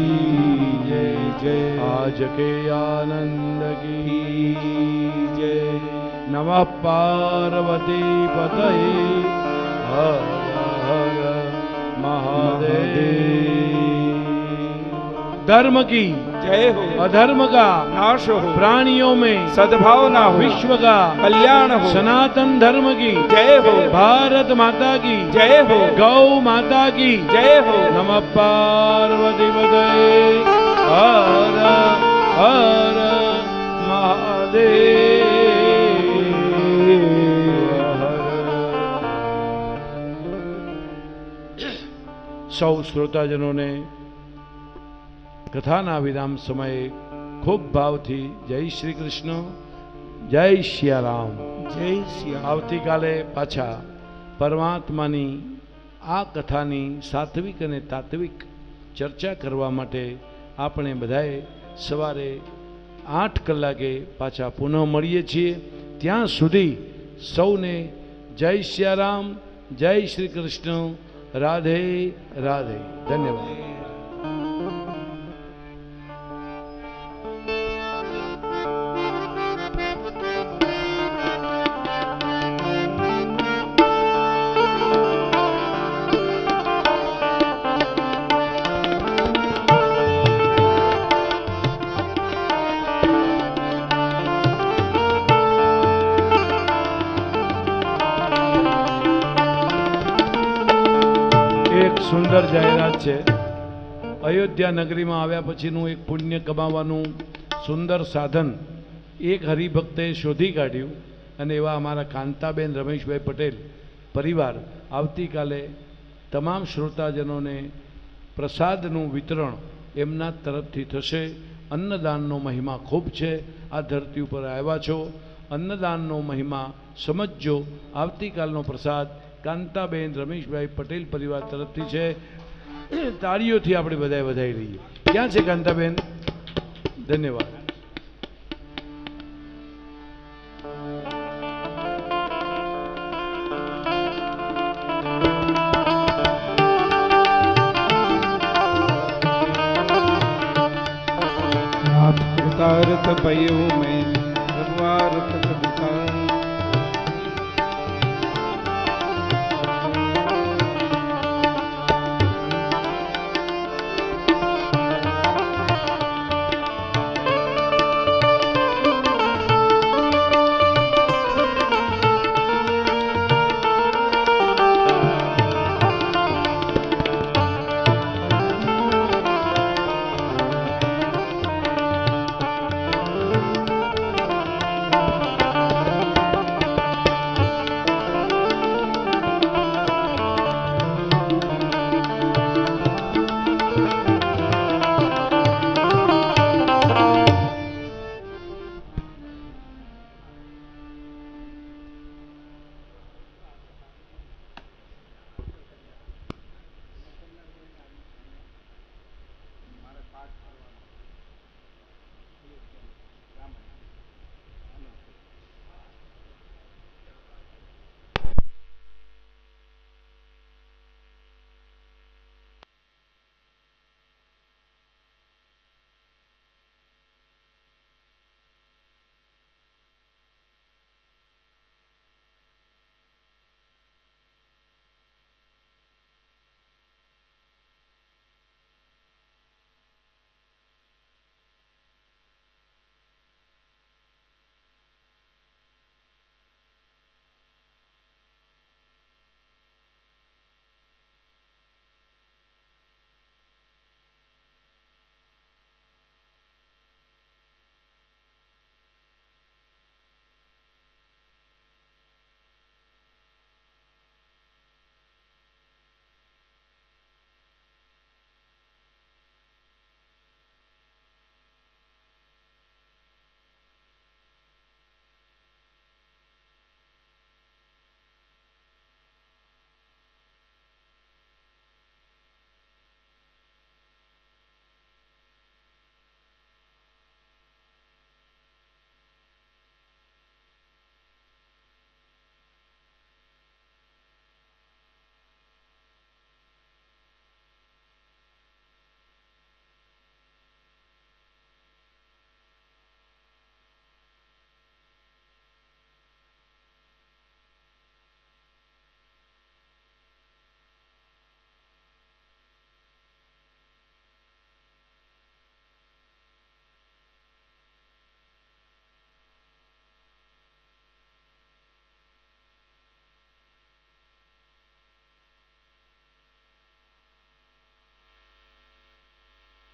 जय जय, आज के आनंद की जय। नमः पार्वती पतये हर महादेव। धर्म की जय हो, अधर्म का नाश हो, प्राणियों में सद्भाव ना हो, विश्व का कल्याण हो, सनातन धर्म की जय हो, भारत माता की जय हो, गौ माता की जय हो। नमः पार्वती पतये हर हर महादेव સૌ શ્રોતાજનોને કથાના વિરામ સમયે ખૂબ ભાવથી જય શ્રી કૃષ્ણ, જય સિયારામ, જય શ્રી રામ। આવતીકાલે પાછા પરમાત્માની આ કથાની સાત્વિક અને તાત્વિક ચર્ચા કરવા માટે આપણે બધાએ સવારે 8 કલાકે પાછા પુનઃ મળીએ છીએ। ત્યાં સુધી સૌને જય સિયારામ, જય શ્રી કૃષ્ણ, રાધે રાધે, ધન્યવાદ। સુંદર જાહેરાત છે। અયોધ્યા નગરીમાં આવ્યા પછીનું એક પુણ્ય કમાવાનું સુંદર સાધન એક હરિભક્તે શોધી કાઢ્યું અને એવા અમારા કાંતાબેન રમેશભાઈ પટેલ પરિવાર આવતીકાલે તમામ શ્રોતાજનોને પ્રસાદનું વિતરણ એમના તરફથી થશે। અન્નદાનનો મહિમા ખૂબ છે। આ ધરતી ઉપર આવ્યા છો, અન્નદાનનો મહિમા સમજજો। આવતીકાલનો પ્રસાદ કાંતાબેન રમેશભાઈ પટેલ પરિવાર તરફથી છે। તાળીઓથી આપણે બધાએ વધાવી લઈએ। ક્યાં છે કાંતાબેન? ધન્યવાદ। कृतार्थ भयो मैं सर्वार्थ करता।